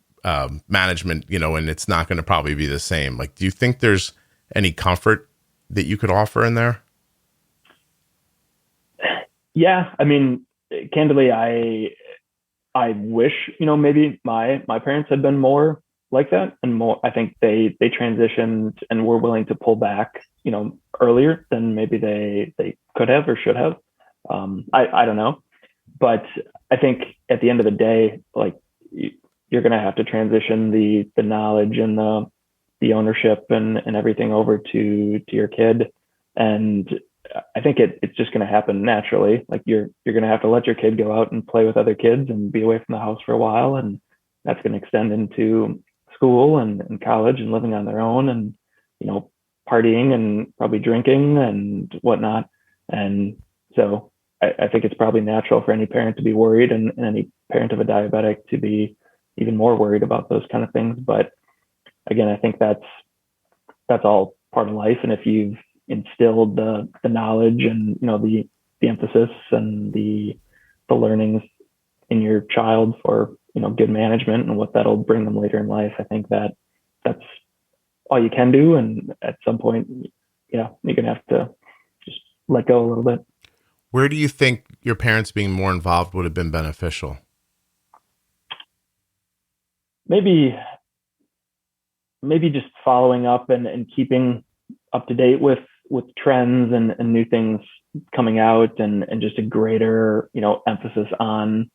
management, and it's not going to probably be the same. Like, do you think there's any comfort that you could offer in there? Yeah. I mean, candidly, I wish, maybe my parents had been more like that and more. I think they transitioned and were willing to pull back, earlier than maybe they could have or should have. I don't know, but I think at the end of the day, like you're going to have to transition the knowledge and the ownership and everything over to your kid. And I think it's just going to happen naturally. Like you're going to have to let your kid go out and play with other kids and be away from the house for a while. And that's going to extend into school and college and living on their own and, partying and probably drinking and whatnot. And so I think it's probably natural for any parent to be worried and any parent of a diabetic to be even more worried about those kind of things. But again, I think that's all part of life. And if you've instilled the knowledge and, the emphasis and the learnings in your child for, good management and what that'll bring them later in life, I think that's all you can do. And at some point, you're going to have to just let go a little bit. Where do you think your parents being more involved would have been beneficial? Maybe just following up and keeping up to date with trends and new things coming out and just a greater, emphasis on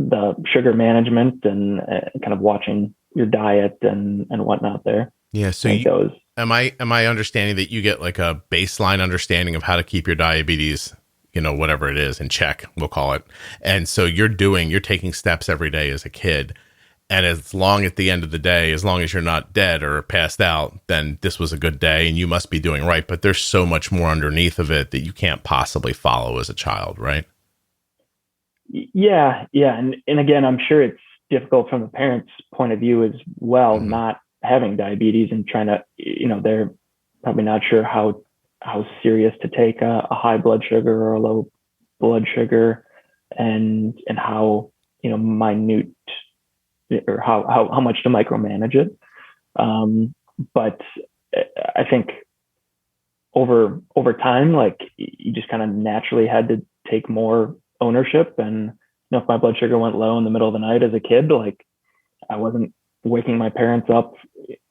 the sugar management and kind of watching your diet and whatnot there. Yeah. So am I understanding that you get like a baseline understanding of how to keep your diabetes, whatever it is, in check, we'll call it. And so you're taking steps every day as a kid. And as long at the end of the day, as long as you're not dead or passed out, then this was a good day and you must be doing right. But there's so much more underneath of it that you can't possibly follow as a child, right? Yeah. And again, I'm sure it's difficult from the parents' point of view as well, Mm-hmm. not having diabetes and trying to, they're probably not sure how serious to take a high blood sugar or a low blood sugar and how, minute or how much to micromanage it. But I think over time, like you just kind of naturally had to take more ownership. And if my blood sugar went low in the middle of the night as a kid, like I wasn't waking my parents up,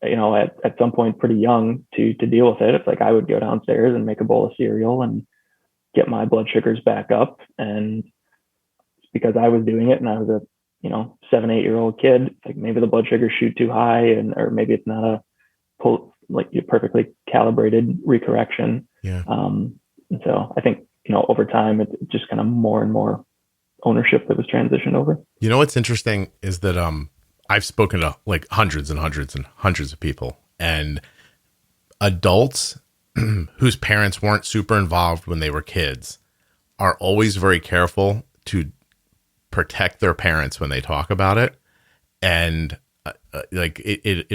at some point pretty young to deal with it. It's like I would go downstairs and make a bowl of cereal and get my blood sugars back up. And because I was doing it and I was a 7-8-year-old kid, it's like maybe the blood sugars shoot too high or maybe it's not a perfectly calibrated recorrection. Yeah. And so I think, over time, it's just kind of more and more ownership that was transitioned over. What's interesting is that I've spoken to like hundreds and hundreds and hundreds of people, and adults whose parents weren't super involved when they were kids are always very careful to protect their parents when they talk about it. And like it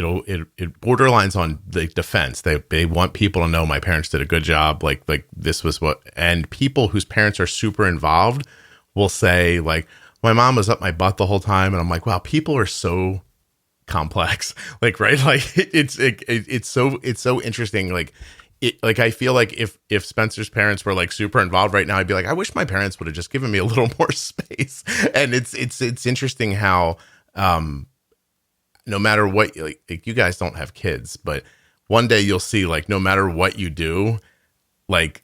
borderlines on the defense. They want people to know my parents did a good job. Like this was what, and people whose parents are super involved will say like, my mom was up my butt the whole time. And I'm like, wow, people are so complex. Like, right. Like it's so interesting. Like I feel like if Spencer's parents were like super involved right now, I'd be like, I wish my parents would have just given me a little more space. And it's interesting how, no matter what, like you guys don't have kids, but one day you'll see like, no matter what you do, like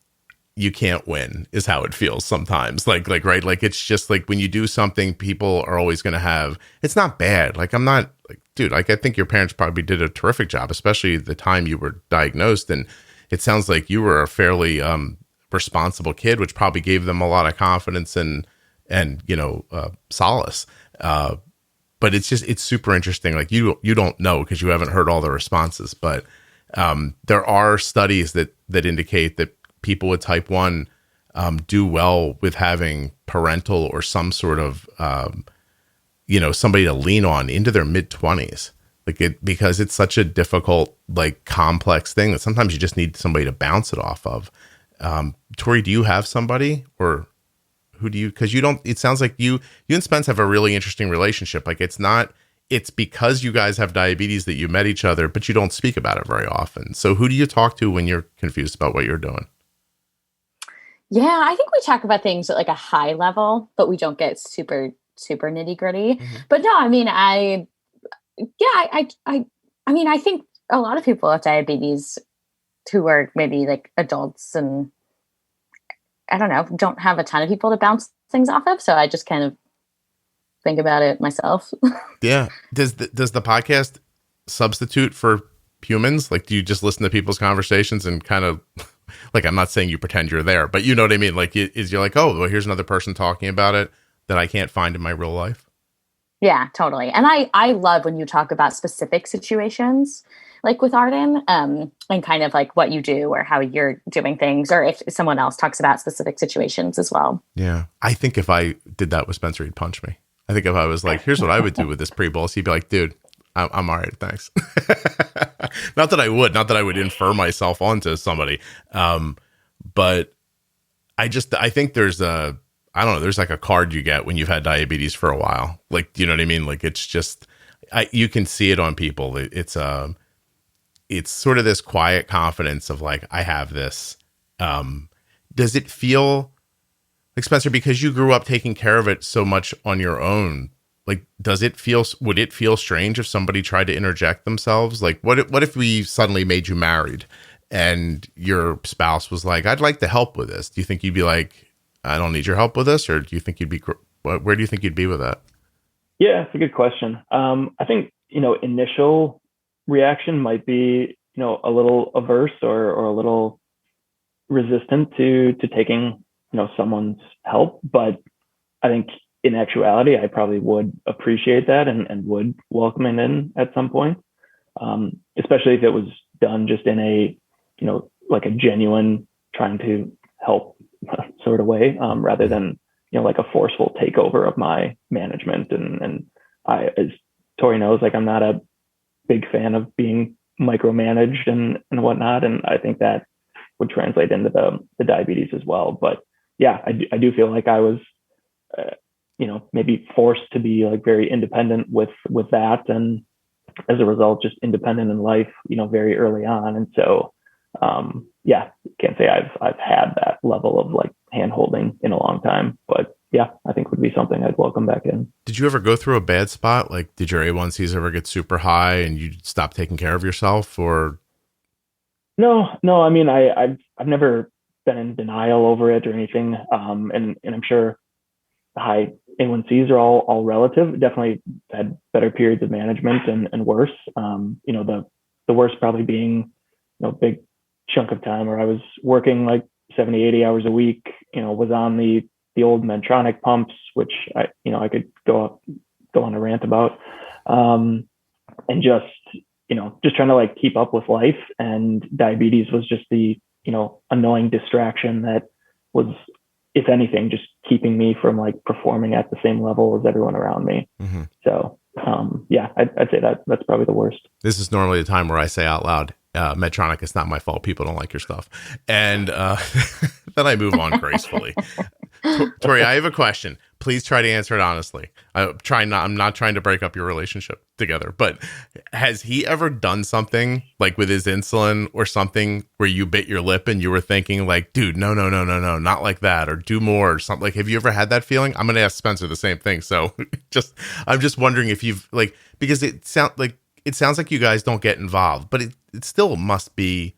you can't win is how it feels sometimes. Like, right. Like, it's just like when you do something, people are always going to have, it's not bad. Like, I'm not like, dude, like I think your parents probably did a terrific job, especially the time you were diagnosed. And it sounds like you were a fairly responsible kid, which probably gave them a lot of confidence and solace. But it's super interesting. Like you don't know because you haven't heard all the responses, but there are studies that indicate that people with type 1 do well with having parental or some sort of somebody to lean on into their mid-20s. Because it's such a difficult, complex thing that sometimes you just need somebody to bounce it off of. Tori, do you have somebody, or who do you, because you don't, it sounds like you and Spence have a really interesting relationship. It's because you guys have diabetes that you met each other, but you don't speak about it very often. So who do you talk to when you're confused about what you're doing? Yeah, I think we talk about things at a high level, but we don't get super, super nitty gritty. Mm-hmm. But no, I mean, I think a lot of people with diabetes who are maybe adults and I don't know, don't have a ton of people to bounce things off of. So I just kind of think about it myself. Yeah. Does the podcast substitute for humans? Do you just listen to people's conversations and kind of I'm not saying you pretend you're there, but you know what I mean? You're oh, well, here's another person talking about it that I can't find in my real life. Yeah, totally. And I love when you talk about specific situations, with Arden, and kind of what you do or how you're doing things, or if someone else talks about specific situations as well. Yeah. I think if I did that with Spencer, he'd punch me. I think if I was here's what I would do with this pre-bolus, he'd be like, dude, I'm all right, thanks. Not that I would infer myself onto somebody. But I think there's a card you get when you've had diabetes for a while. You know what I mean? It's just, you can see it on people. It's sort of this quiet confidence of I have this. Does it feel Spencer, because you grew up taking care of it so much on your own, would it feel strange if somebody tried to interject themselves? What if we suddenly made you married and your spouse was I'd like to help with this? Do you think you'd be I don't need your help with this? Or do you think where do you think you'd be with that? Yeah, it's a good question. I think, initial reaction might be, a little averse or a little resistant to taking, someone's help. But I think in actuality, I probably would appreciate that and would welcome it in at some point, especially if it was done just in a, a genuine trying to help sort of way, rather than, a forceful takeover of my management. And I, as Tori knows, I'm not a big fan of being micromanaged and whatnot. And I think that would translate into the diabetes as well. But yeah, I do feel I was, maybe forced to be very independent with that. And as a result, just independent in life, very early on. And so, yeah, can't say I've had that level of hand holding in a long time, but yeah, I think would be something I'd welcome back in. Did you ever go through a bad spot? Did your A1Cs ever get super high and you stop taking care of yourself, or? No. I mean, I've never been in denial over it or anything. And I'm sure the high A1Cs are all relative. Definitely had better periods of management and worse. The worst probably being, big chunk of time where I was working 70, 80 hours a week, was on the old Medtronic pumps, which I could go on a rant about, and just trying to keep up with life, and diabetes was just the, annoying distraction that was, if anything, just keeping me from performing at the same level as everyone around me. Mm-hmm. So, yeah, I'd say that's probably the worst. This is normally the time where I say out loud, Medtronic, it's not my fault people don't like your stuff. And then I move on gracefully. Tori, I have a question. Please try to answer it honestly. I'm not trying to break up your relationship together, but has he ever done something with his insulin or something where you bit your lip and you were thinking dude, no, not like that, or do more or something? Have you ever had that feeling? I'm going to ask Spencer the same thing. So I'm just wondering if you've because it sounds like you guys don't get involved, but it still must be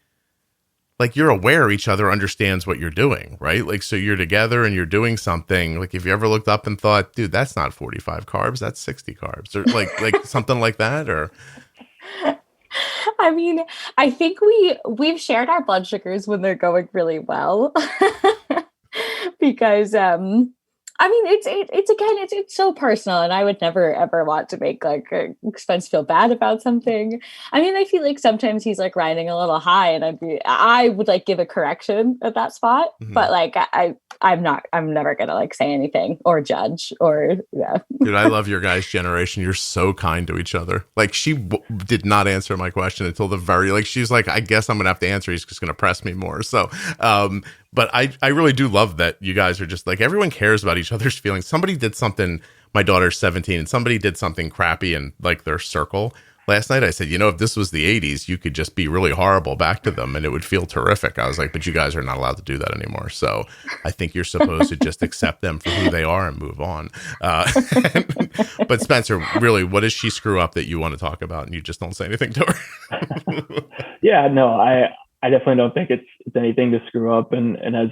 you're aware each other understands what you're doing, right? So you're together and you're doing something. If you ever looked up and thought, dude, that's not 45 carbs, that's 60 carbs, or something like that, or. I mean, I think we've shared our blood sugars when they're going really well, because I mean, it's so personal, and I would never ever want to make like Spence feel bad about something. I mean, I feel like sometimes he's like riding a little high, and I would like give a correction at that spot, but like I'm never gonna like say anything or judge or yeah. Dude, I love your guys' generation. You're so kind to each other. Like she did not answer my question until the very like she's like, I guess I'm gonna have to answer. He's just gonna press me more. So, but I really do love that you guys are just like everyone cares about each other's feelings. Somebody did something. My daughter's 17, and somebody did something crappy in like their circle last night. I said, if this was the 80s, you could just be really horrible back to them, and it would feel terrific. I was like, but you guys are not allowed to do that anymore. So I think you're supposed to just accept them for who they are and move on. But Spencer, really, what does she screw up that you want to talk about, and you just don't say anything to her? Yeah, no, I definitely don't think it's anything to screw up. And as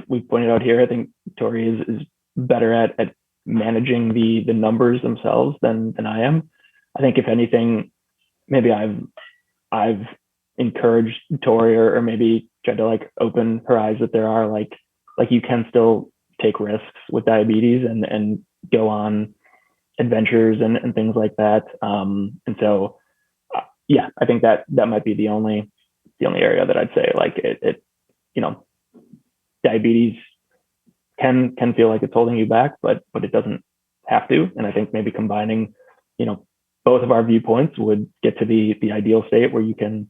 we pointed out here, I think Tori is better at managing the numbers themselves than I am. I think if anything, maybe I've encouraged Tori or maybe tried to like open her eyes that there are like you can still take risks with diabetes and go on adventures and things like that. And so, yeah, I think that might be the only area that I'd say like it diabetes can feel like it's holding you back, but it doesn't have to. And I think maybe combining, both of our viewpoints would get to the ideal state where you can,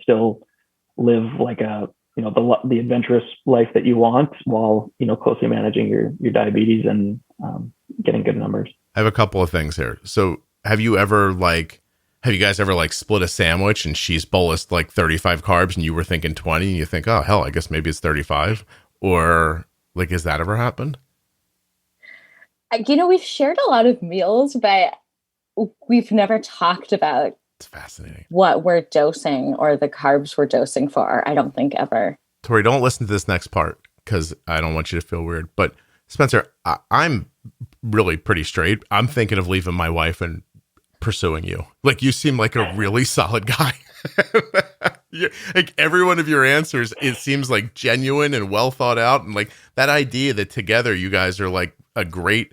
still live like the adventurous life that you want while, closely managing your diabetes and getting good numbers. I have a couple of things here. So have you guys ever like split a sandwich and she's bolused like 35 carbs and you were thinking 20 and you think, oh, hell, I guess maybe it's 35? Or like, has that ever happened? We've shared a lot of meals, but we've never talked about it's fascinating what we're dosing or the carbs we're dosing for. I don't think ever. Tori, don't listen to this next part because I don't want you to feel weird. But Spencer, I'm really pretty straight. I'm thinking of leaving my wife and pursuing you. Like, you seem like a really solid guy. Like every one of your answers, it seems like genuine and well thought out. And like that idea that together you guys are like a great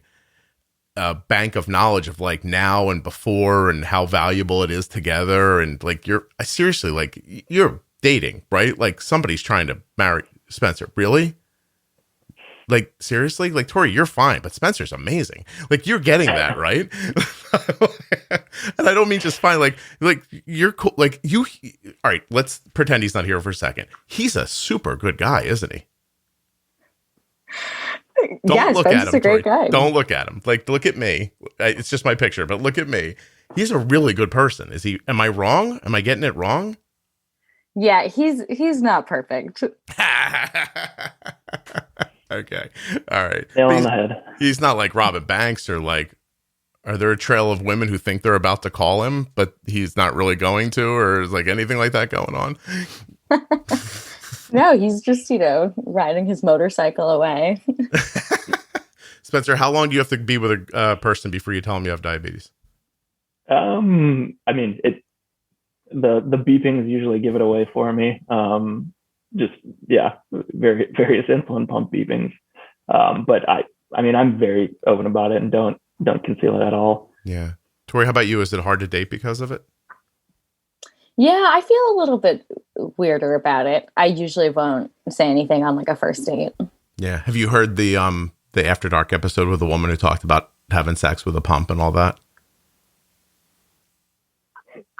bank of knowledge of like now and before and how valuable it is together. And like seriously, like you're dating, right? Like somebody's trying to marry Spencer. Really? Like, seriously? Like, Tori, you're fine, but Spencer's amazing. Like, you're getting that, right? And I don't mean just fine. Like you're cool. Like, all right, let's pretend he's not here for a second. He's a super good guy, isn't he? Don't look at him, a great guy. Don't look at him. Like, look at me. It's just my picture, but look at me. He's a really good person. Is he? Am I wrong? Am I getting it wrong? Yeah, he's not perfect. Okay. All right. Nail on the head. He's not like Robin Banks or like, are there a trail of women who think they're about to call him, but he's not really going to, or is like anything like that going on? No, he's just, riding his motorcycle away. Spencer, how long do you have to be with a person before you tell them you have diabetes? I mean, the beepings usually give it away for me. Various insulin pump beepings. But I mean, I'm very open about it and don't conceal it at all. Yeah. Tori, how about you? Is it hard to date because of it? Yeah, I feel a little bit weirder about it. I usually won't say anything on like a first date. Yeah. Have you heard the After Dark episode with the woman who talked about having sex with a pump and all that?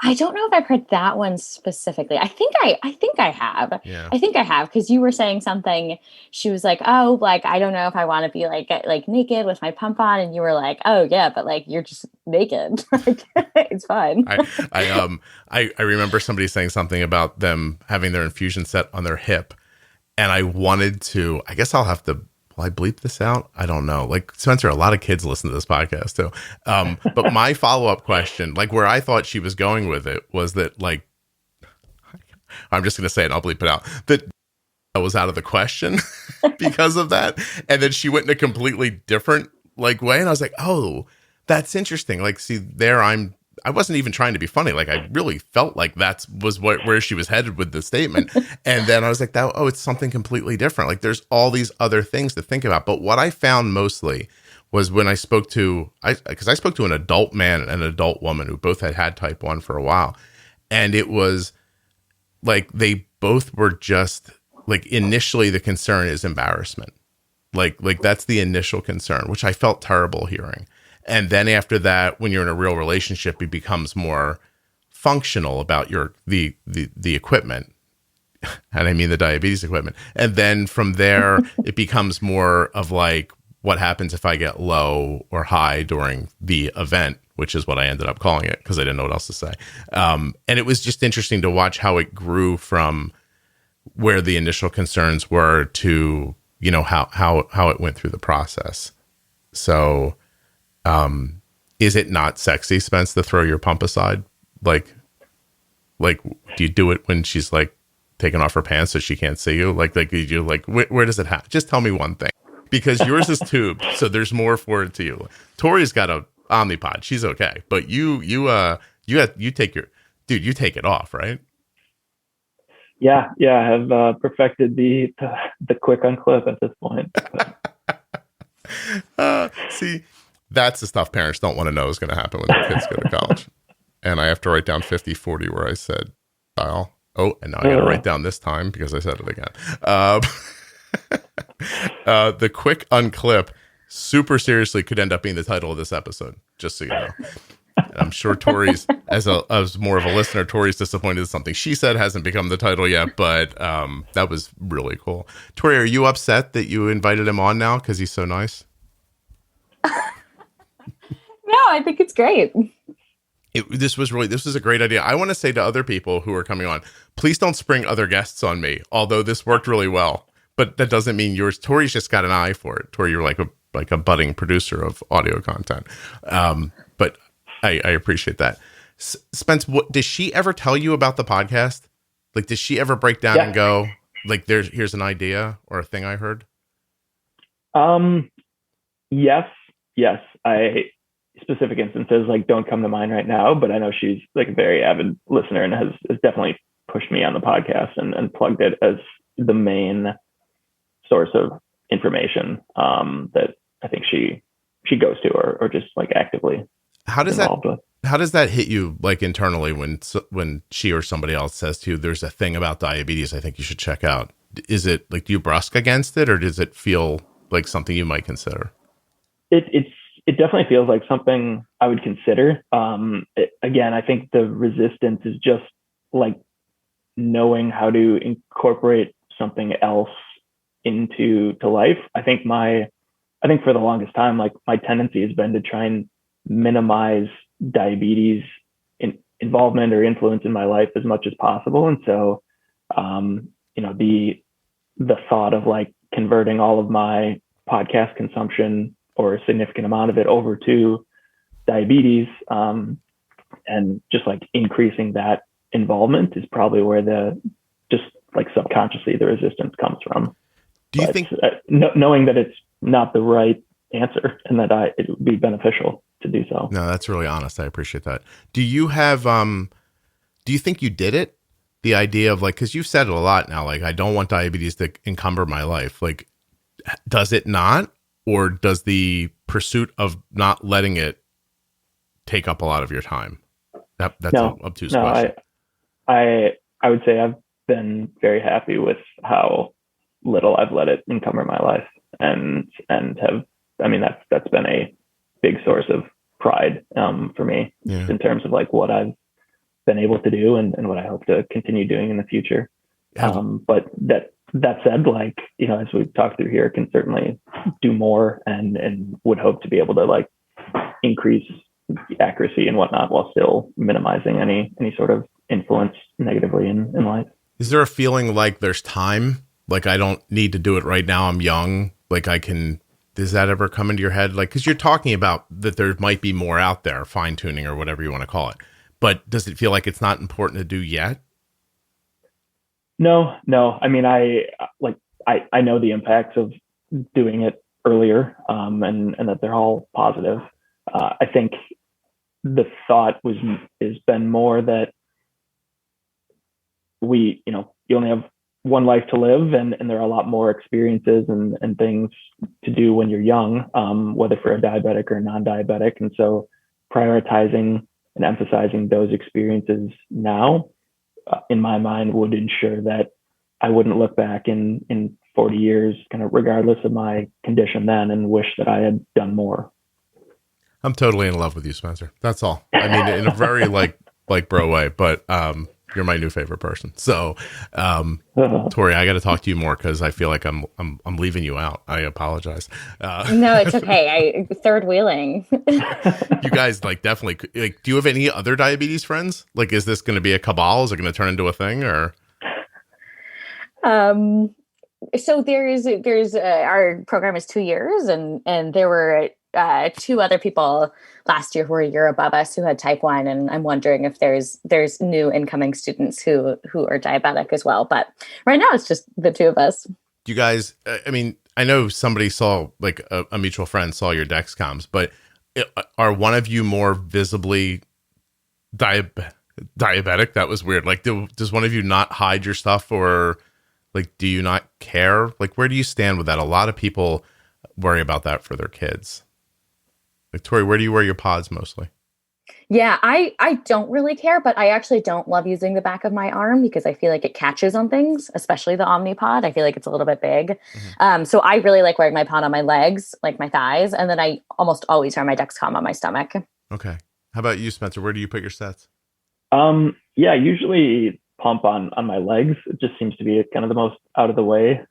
I don't know if I've heard that one specifically. I think I have. Yeah. I think I have, because you were saying something. She was like, "Oh, like I don't know if I want to be like naked with my pump on," and you were like, "Oh yeah, but like you're just naked. Like it's fine." I remember somebody saying something about them having their infusion set on their hip, and I wanted to. I guess I'll have to. Will I bleep this out? I don't know. Like, Spencer, a lot of kids listen to this podcast too. But my follow-up question, like where I thought she was going with it, was that like, I'm just going to say it and I'll bleep it out, that was out of the question because of that. And then she went in a completely different like way. And I was like, oh, that's interesting. Like, see, there I'm I wasn't even trying to be funny. Like, I really felt like where she was headed with the statement. And then I was like, it's something completely different. Like, there's all these other things to think about. But what I found mostly was when I spoke to an adult man and an adult woman who both had type 1 for a while. And it was like, they both were just like, initially the concern is embarrassment. Like that's the initial concern, which I felt terrible hearing. And then after that, when you're in a real relationship, it becomes more functional about the equipment. And I mean the diabetes equipment. And then from there, it becomes more of like, what happens if I get low or high during the event, which is what I ended up calling it because I didn't know what else to say. And it was just interesting to watch how it grew from where the initial concerns were to, how it went through the process. So, is it not sexy, Spence, to throw your pump aside? Like, do you do it when she's like taking off her pants so she can't see you? Like, where does it happen? Just tell me one thing, because yours is tubed, so there's more for it to you. Tori's got a Omnipod; she's okay, but you take it off, right? Yeah, I have perfected the quick unclip at this point. See. That's the stuff parents don't want to know is going to happen when their kids go to college. And I have to write down 50/40 where I said dial. Oh, and now I got to write down this time because I said it again. The quick unclip super seriously could end up being the title of this episode, just so you know. And I'm sure Tori's, as more of a listener, Tori's disappointed that something she said hasn't become the title yet, but that was really cool. Tori, are you upset that you invited him on now because he's so nice? No, I think it's great. This was a great idea. I want to say to other people who are coming on, please don't spring other guests on me, although this worked really well. But that doesn't mean yours. Tori's just got an eye for it. Tori, you're like a budding producer of audio content. But I appreciate that. Spence, does she ever tell you about the podcast? Like, does she ever break down and go, like, here's an idea or a thing I heard? Yes. Specific instances like don't come to mind right now, but I know she's like a very avid listener and has definitely pushed me on the podcast and plugged it as the main source of information that I think she goes to or just like actively involved with. How does that hit you, like, internally when she or somebody else says to you, there's a thing about diabetes I think you should check out? Is it like, do you brusque against it, or does it feel like something you might consider? It definitely feels like something I would consider. Again, I think the resistance is just like knowing how to incorporate something else into life. I think for the longest time, like, my tendency has been to try and minimize diabetes involvement or influence in my life as much as possible. And so, the thought of like converting all of my podcast consumption or a significant amount of it over to diabetes, and just like increasing that involvement is probably where just like subconsciously the resistance comes from. Do you think knowing that it's not the right answer and that it would be beneficial to do so? No, that's really honest. I appreciate that. Do you have, do you think you did it? The idea of like, cause you've said it a lot now, like, I don't want diabetes to encumber my life. Like, does it not? Or does the pursuit of not letting it take up a lot of your time? That's an obtuse question. I would say I've been very happy with how little I've let it encumber my life, and that's been a big source of pride for me, in terms of like what I've been able to do and what I hope to continue doing in the future. But that said, like, as we've talked through here, can certainly do more and would hope to be able to like increase accuracy and whatnot while still minimizing any sort of influence negatively in life. Is there a feeling like there's time? Like, I don't need to do it right now. I'm young. Like, does that ever come into your head? Like, cause you're talking about that there might be more out there, fine tuning or whatever you want to call it. But does it feel like it's not important to do yet? No. I mean, I know the impacts of doing it earlier, and that they're all positive. I think the thought has been more that you only have one life to live, and there are a lot more experiences and things to do when you're young, whether for a diabetic or a non-diabetic. And so prioritizing and emphasizing those experiences now, in my mind, would ensure that I wouldn't look back in 40 years, kind of regardless of my condition then, and wish that I had done more. I'm totally in love with you, Spencer. That's all. I mean, in a very like bro way, but you're my new favorite person. So, Tori, I got to talk to you more because I feel like I'm leaving you out. I apologize. No, it's okay. Third wheeling. You guys like definitely like. Do you have any other diabetes friends? Like, is this going to be a cabal? Is it going to turn into a thing or? So there's our program is 2 years, and there were 2 other people last year who were a year above us who had type 1, and I'm wondering if there's new incoming students who are diabetic as well. But right now it's just the 2 of us. You guys, I mean, I know somebody saw, like a mutual friend saw your Dexcoms, but are one of you more visibly diabetic? That was weird. Like, does one of you not hide your stuff, or like, do you not care? Like, where do you stand with that? A lot of people worry about that for their kids. Like, Tori, where do you wear your pods mostly? Yeah, I don't really care, but I actually don't love using the back of my arm because I feel like it catches on things, especially the Omnipod. I feel like it's a little bit big. Mm-hmm. So I really like wearing my pod on my legs, like my thighs, and then I almost always wear my Dexcom on my stomach. Okay. How about you, Spencer? Where do you put your sets? Yeah, usually pump on my legs. It just seems to be kind of the most out of the way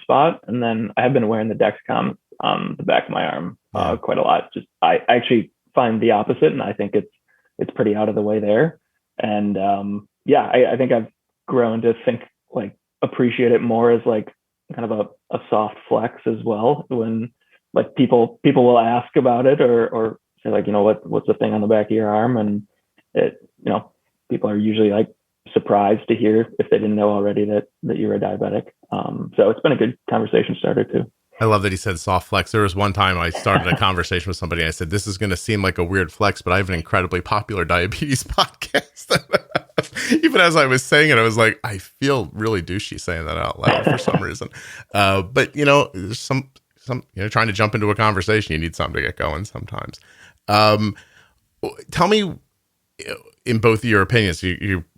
spot. And then I have been wearing the Dexcom on the back of my arm quite a lot. Just I actually find the opposite, and I think it's pretty out of the way there. And I think I've grown to appreciate it more as like kind of a soft flex as well. When like people will ask about it or say like, what's the thing on the back of your arm, and it people are usually like surprised to hear if they didn't know already that you're a diabetic. So it's been a good conversation starter too. I love that he said soft flex. There was one time I started a conversation with somebody and I said, this is going to seem like a weird flex, but I have an incredibly popular diabetes podcast. Even as I was saying it, I was like, I feel really douchey saying that out loud for some reason. But there's some trying to jump into a conversation, you need something to get going sometimes. Tell me, in both of your opinions,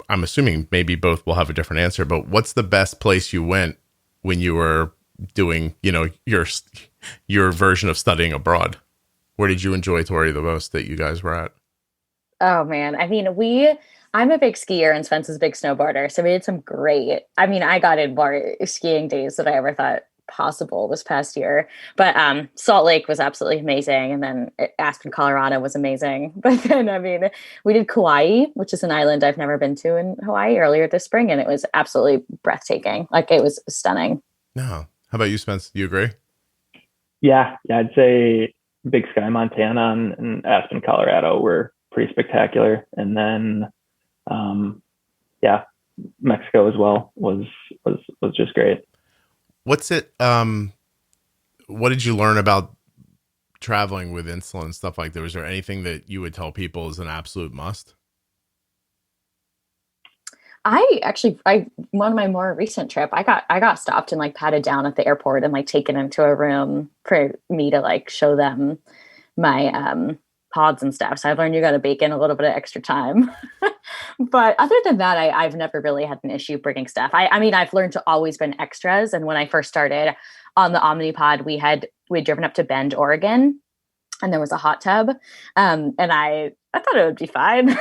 I'm assuming maybe both will have a different answer, but what's the best place you went when you were doing, your version of studying abroad? Where did you enjoy, Tori, the most that you guys were at? Oh man. I mean, I'm a big skier and Spence is a big snowboarder. So we did some great, I got in more skiing days than I ever thought possible this past year. But Salt Lake was absolutely amazing. And then Aspen, Colorado was amazing. But then, we did Kauai, which is an island I've never been to in Hawaii, earlier this spring. And it was absolutely breathtaking. Like, it was stunning. No. How about you, Spence? Do you agree? Yeah, I'd say Big Sky, Montana and Aspen, Colorado were pretty spectacular. And then, Mexico as well was just great. What's it? What did you learn about traveling with insulin and stuff like that? Was there anything that you would tell people is an absolute must? One of my more recent trip, I got stopped and patted down at the airport and taken into a room for me to show them my pods and stuff. So I've learned you got to bake in a little bit of extra time. But other than that, I've never really had an issue bringing stuff. I've learned to always bring extras. And when I first started on the Omnipod, we'd driven up to Bend, Oregon, and there was a hot tub. And I thought it would be fine.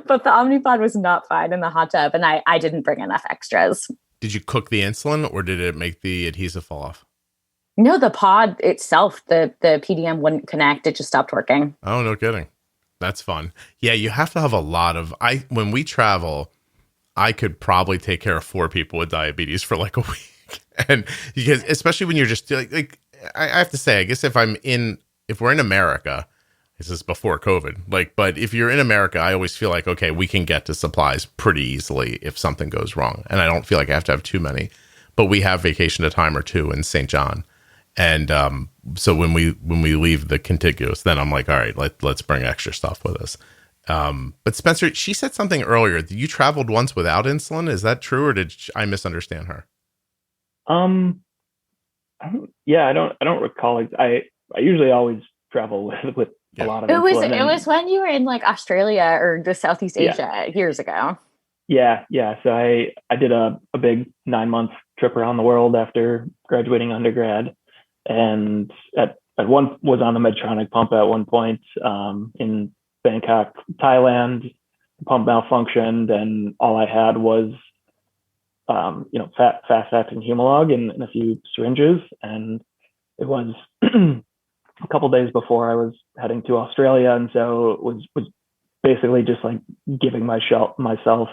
But the Omnipod was not fine in the hot tub, and I didn't bring enough extras. Did you cook the insulin, or did it make the adhesive fall off? No, the pod itself, the PDM wouldn't connect. It just stopped working. Oh, no kidding. That's fun. Yeah, you have to have a lot of... When we travel, I could probably take care of 4 people with diabetes for a week. And because, especially when you're just I have to say, I guess if we're in America... This is before COVID. But if you're in America, I always feel like, okay, we can get to supplies pretty easily if something goes wrong. And I don't feel like I have to have too many. But we have vacation a time or two in St. John. And so when we leave the contiguous, then I'm like, all right, let's bring extra stuff with us. But Spencer, she said something earlier. You traveled once without insulin. Is that true, or did I misunderstand her? I don't recall. I usually always travel with a lot of insulin. It was when you were in like Australia or the Southeast Asia years ago. Yeah. So I did a big 9-month trip around the world after graduating undergrad, and at one was on the Medtronic pump at one point in Bangkok, Thailand. The pump malfunctioned, and all I had was fast acting Humalog and a few syringes, and it was a couple days before I was heading to Australia, and so it was basically just like giving myself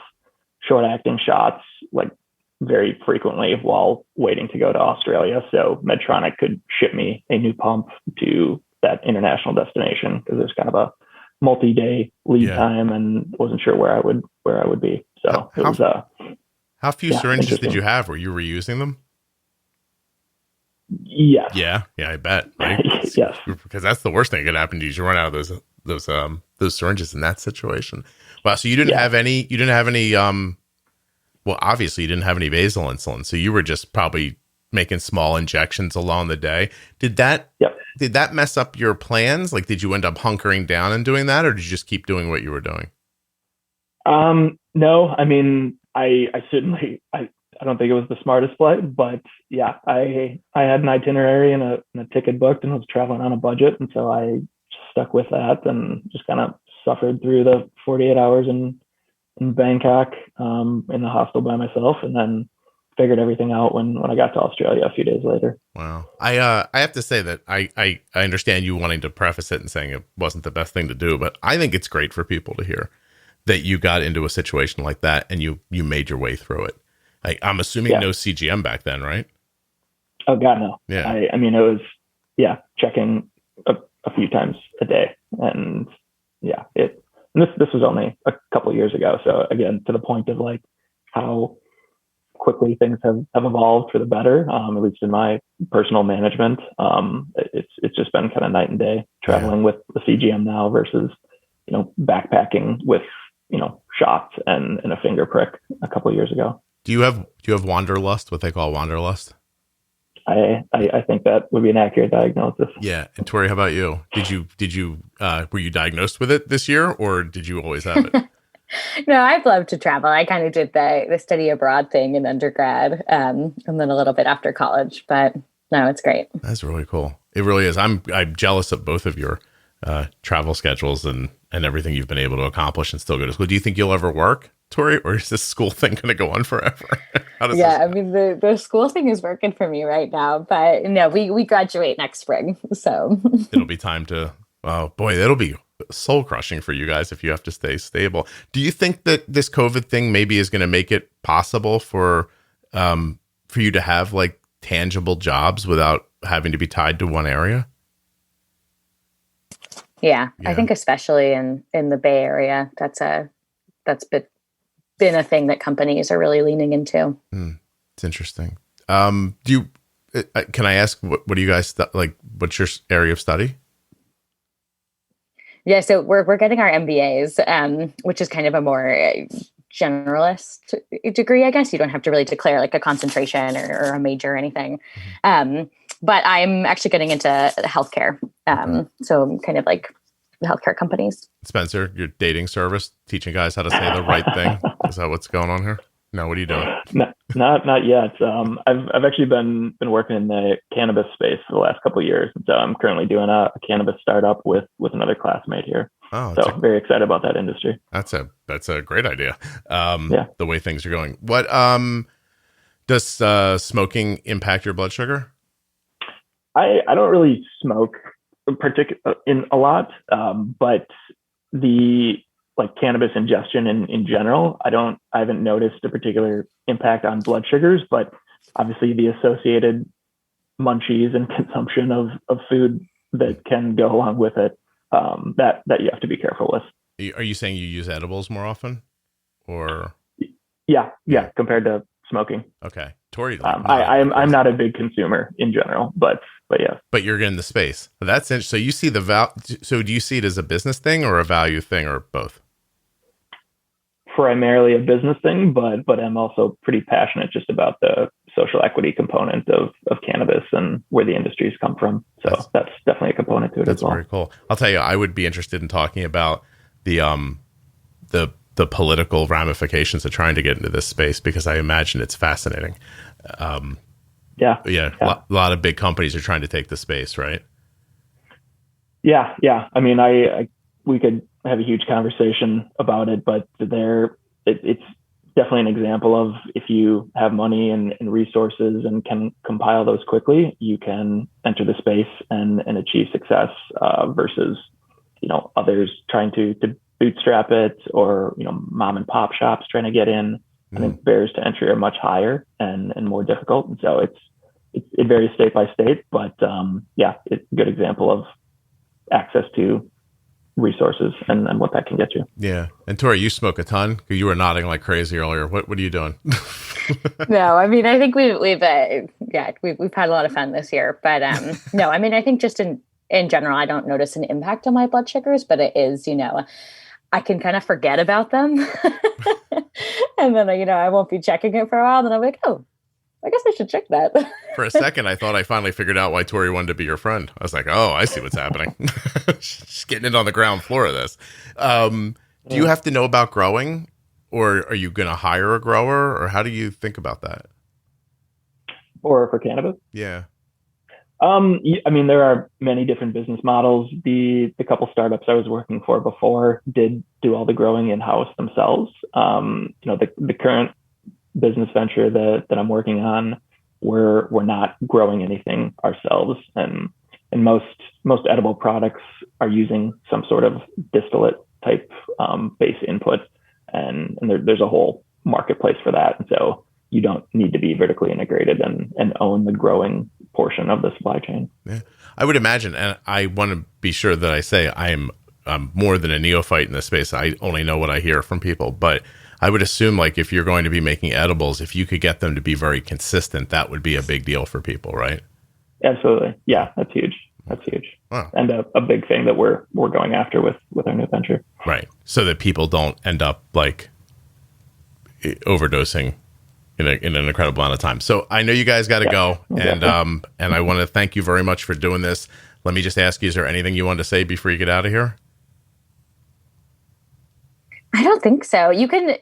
short acting shots like very frequently while waiting to go to Australia, so Medtronic could ship me a new pump to that international destination, because there's kind of a multi-day lead time, and wasn't sure where I would be. So it was how few syringes did you have? Were you reusing them? Yes. Yeah, I bet. Right? Yes. Because that's the worst thing that could happen to you. You run out of those syringes in that situation. Wow. So you didn't have any. You didn't have any. Well, obviously you didn't have any basal insulin, so you were just probably making small injections along the day. Did that mess up your plans? Like, did you end up hunkering down and doing that, or did you just keep doing what you were doing? No, I mean, I certainly, I don't think it was the smartest flight, but yeah, I had an itinerary and a ticket booked, and was traveling on a budget. And so I stuck with that and just kind of suffered through the 48 hours in Bangkok, in the hostel by myself, and then figured everything out when I got to Australia a few days later. Wow. I have to say that I understand you wanting to preface it and saying it wasn't the best thing to do, but I think it's great for people to hear that you got into a situation like that and you made your way through it. I'm assuming no CGM back then, right? Oh God, no. Yeah. I mean, it was, checking a few times a day, and this was only a couple of years ago. So again, to the point of like how quickly things have evolved for the better, at least in my personal management. It's just been kind of night and day traveling with the CGM now versus, backpacking with, shots and a finger prick a couple of years ago. Do you have wanderlust, what they call wanderlust? I think that would be an accurate diagnosis. Yeah. And Tori, how about you? Were you diagnosed with it this year, or did you always have it? No, I'd love to travel. I kind of did the study abroad thing in undergrad, and then a little bit after college, but no, it's great. That's really cool. It really is. I'm jealous of both of your travel schedules and everything you've been able to accomplish and still go to school. Do you think you'll ever work, Tori, or is this school thing going to go on forever? I mean, the school thing is working for me right now, but no, we graduate next spring, so it'll be time to. Oh boy, that'll be soul crushing for you guys if you have to stay stable. Do you think that this COVID thing maybe is going to make it possible for you to have like tangible jobs without having to be tied to one area? Yeah. I think especially in the Bay Area, that's been a thing that companies are really leaning into. It's interesting. Can I ask what do you guys like? What's your area of study? Yeah, so we're getting our MBAs, which is kind of a more generalist degree, I guess. You don't have to really declare like a concentration or a major or anything. But I'm actually getting into healthcare. So kind of like healthcare companies. Spencer, your dating service, teaching guys how to say the right thing. Is that what's going on here? No, what are you doing? Not yet. I've actually been working in the cannabis space for the last couple of years, and so I'm currently doing a cannabis startup with another classmate here. Oh, so very excited about that industry. That's a great idea. The way things are going. What does smoking impact your blood sugar? I don't really smoke in a lot, but the like cannabis ingestion in general, I haven't noticed a particular impact on blood sugars, but obviously the associated munchies and consumption of food that can go along with it, that you have to be careful with. Are you saying you use edibles more often, or? Yeah, compared to smoking. Okay. Tori, I'm not a big consumer in general, but yeah. But you're in the space. That's interesting. So you see so do you see it as a business thing or a value thing or both? Primarily a business thing, but I'm also pretty passionate just about the social equity component of cannabis and where the industries come from. So that's definitely a component to it as well. That's very cool. I'll tell you, I would be interested in talking about the political ramifications of trying to get into this space, because I imagine it's fascinating. Yeah. A lot of big companies are trying to take the space, right? Yeah. I mean, we could have a huge conversation about it, but it's definitely an example of, if you have money and resources and can compile those quickly, you can enter the space and achieve success, versus, others trying to bootstrap it, or, mom and pop shops trying to get in. I think barriers to entry are much higher and more difficult. And so it varies state by state, but it's a good example of access to resources and what that can get you. Yeah. And Tori, you smoke a ton. You were nodding like crazy earlier. What are you doing? No, I mean, I think we've had a lot of fun this year, but no, I mean, I think just in general, I don't notice an impact on my blood sugars, but it is, I can kind of forget about them. And then, I won't be checking it for a while. Then I'm like, oh, I guess I should check that. For a second, I thought I finally figured out why Tori wanted to be your friend. I was like, oh, I see what's happening. She's getting in on the ground floor of this. Do you have to know about growing, or are you going to hire a grower, or how do you think about that? Or for cannabis? Yeah. I mean, there are many different business models. The couple startups I was working for before did do all the growing in-house themselves. The current business venture that I'm working on, we're not growing anything ourselves, and most edible products are using some sort of distillate type base input, and there's a whole marketplace for that. And so you don't need to be vertically integrated and own the growing portion of the supply chain. Yeah, I would imagine, and I want to be sure that I say I'm more than a neophyte in this space. I only know what I hear from people, but I would assume, like, if you're going to be making edibles, if you could get them to be very consistent, that would be a big deal for people, right? Absolutely. Yeah, that's huge. Wow. And a big thing that we're going after with our new venture. Right. So that people don't end up like overdosing in an incredible amount of time. So I know you guys got to go, exactly. And I want to thank you very much for doing this. Let me just ask you, is there anything you want to say before you get out of here? I don't think so. You can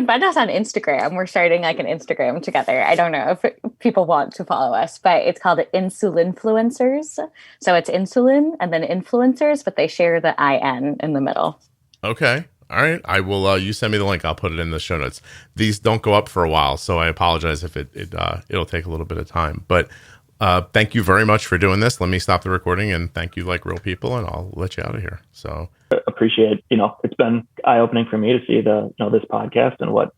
find us on Instagram. We're starting like an Instagram together. I don't know if people want to follow us, but it's called Insulinfluencers. So it's insulin and then influencers, but they share the IN in the middle. Okay. All right. I will, you send me the link. I'll put it in the show notes. These don't go up for a while, so I apologize if it'll take a little bit of time, but thank you very much for doing this. Let me stop the recording and thank you like real people, and I'll let you out of here. So appreciate, it's been eye-opening for me to see this podcast and what,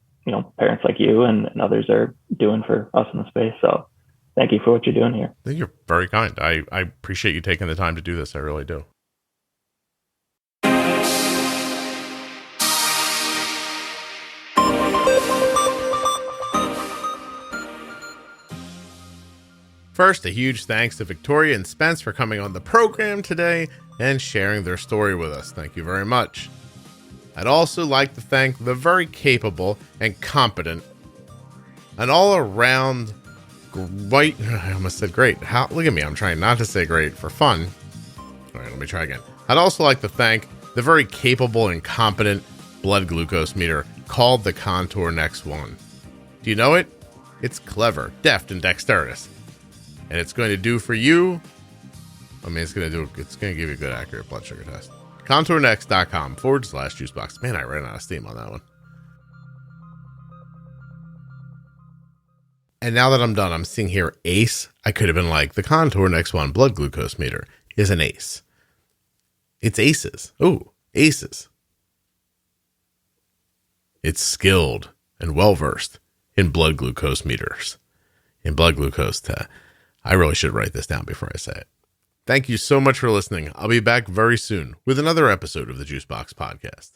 parents like you and others are doing for us in the space. So thank you for what you're doing here. You're very kind. I appreciate you taking the time to do this. I really do. First, a huge thanks to Victoria and Spence for coming on the program today and sharing their story with us. Thank you very much. I'd also like to thank the very capable and competent and all-around great... I almost said great. Look at me. I'm trying not to say great for fun. All right, let me try again. I'd also like to thank the very capable and competent blood glucose meter called the Contour Next One. Do you know it? It's clever, deft, and dexterous. And it's going to do for you, it's going to give you a good, accurate blood sugar test. ContourNext.com/Juicebox. Man, I ran out of steam on that one. And now that I'm done, I'm seeing here ACE. I could have been like, the Contour Next One blood glucose meter is an ACE. It's ACEs. Ooh, ACEs. It's skilled and well-versed in blood glucose meters. In blood glucose test. I really should write this down before I say it. Thank you so much for listening. I'll be back very soon with another episode of the Juicebox Podcast.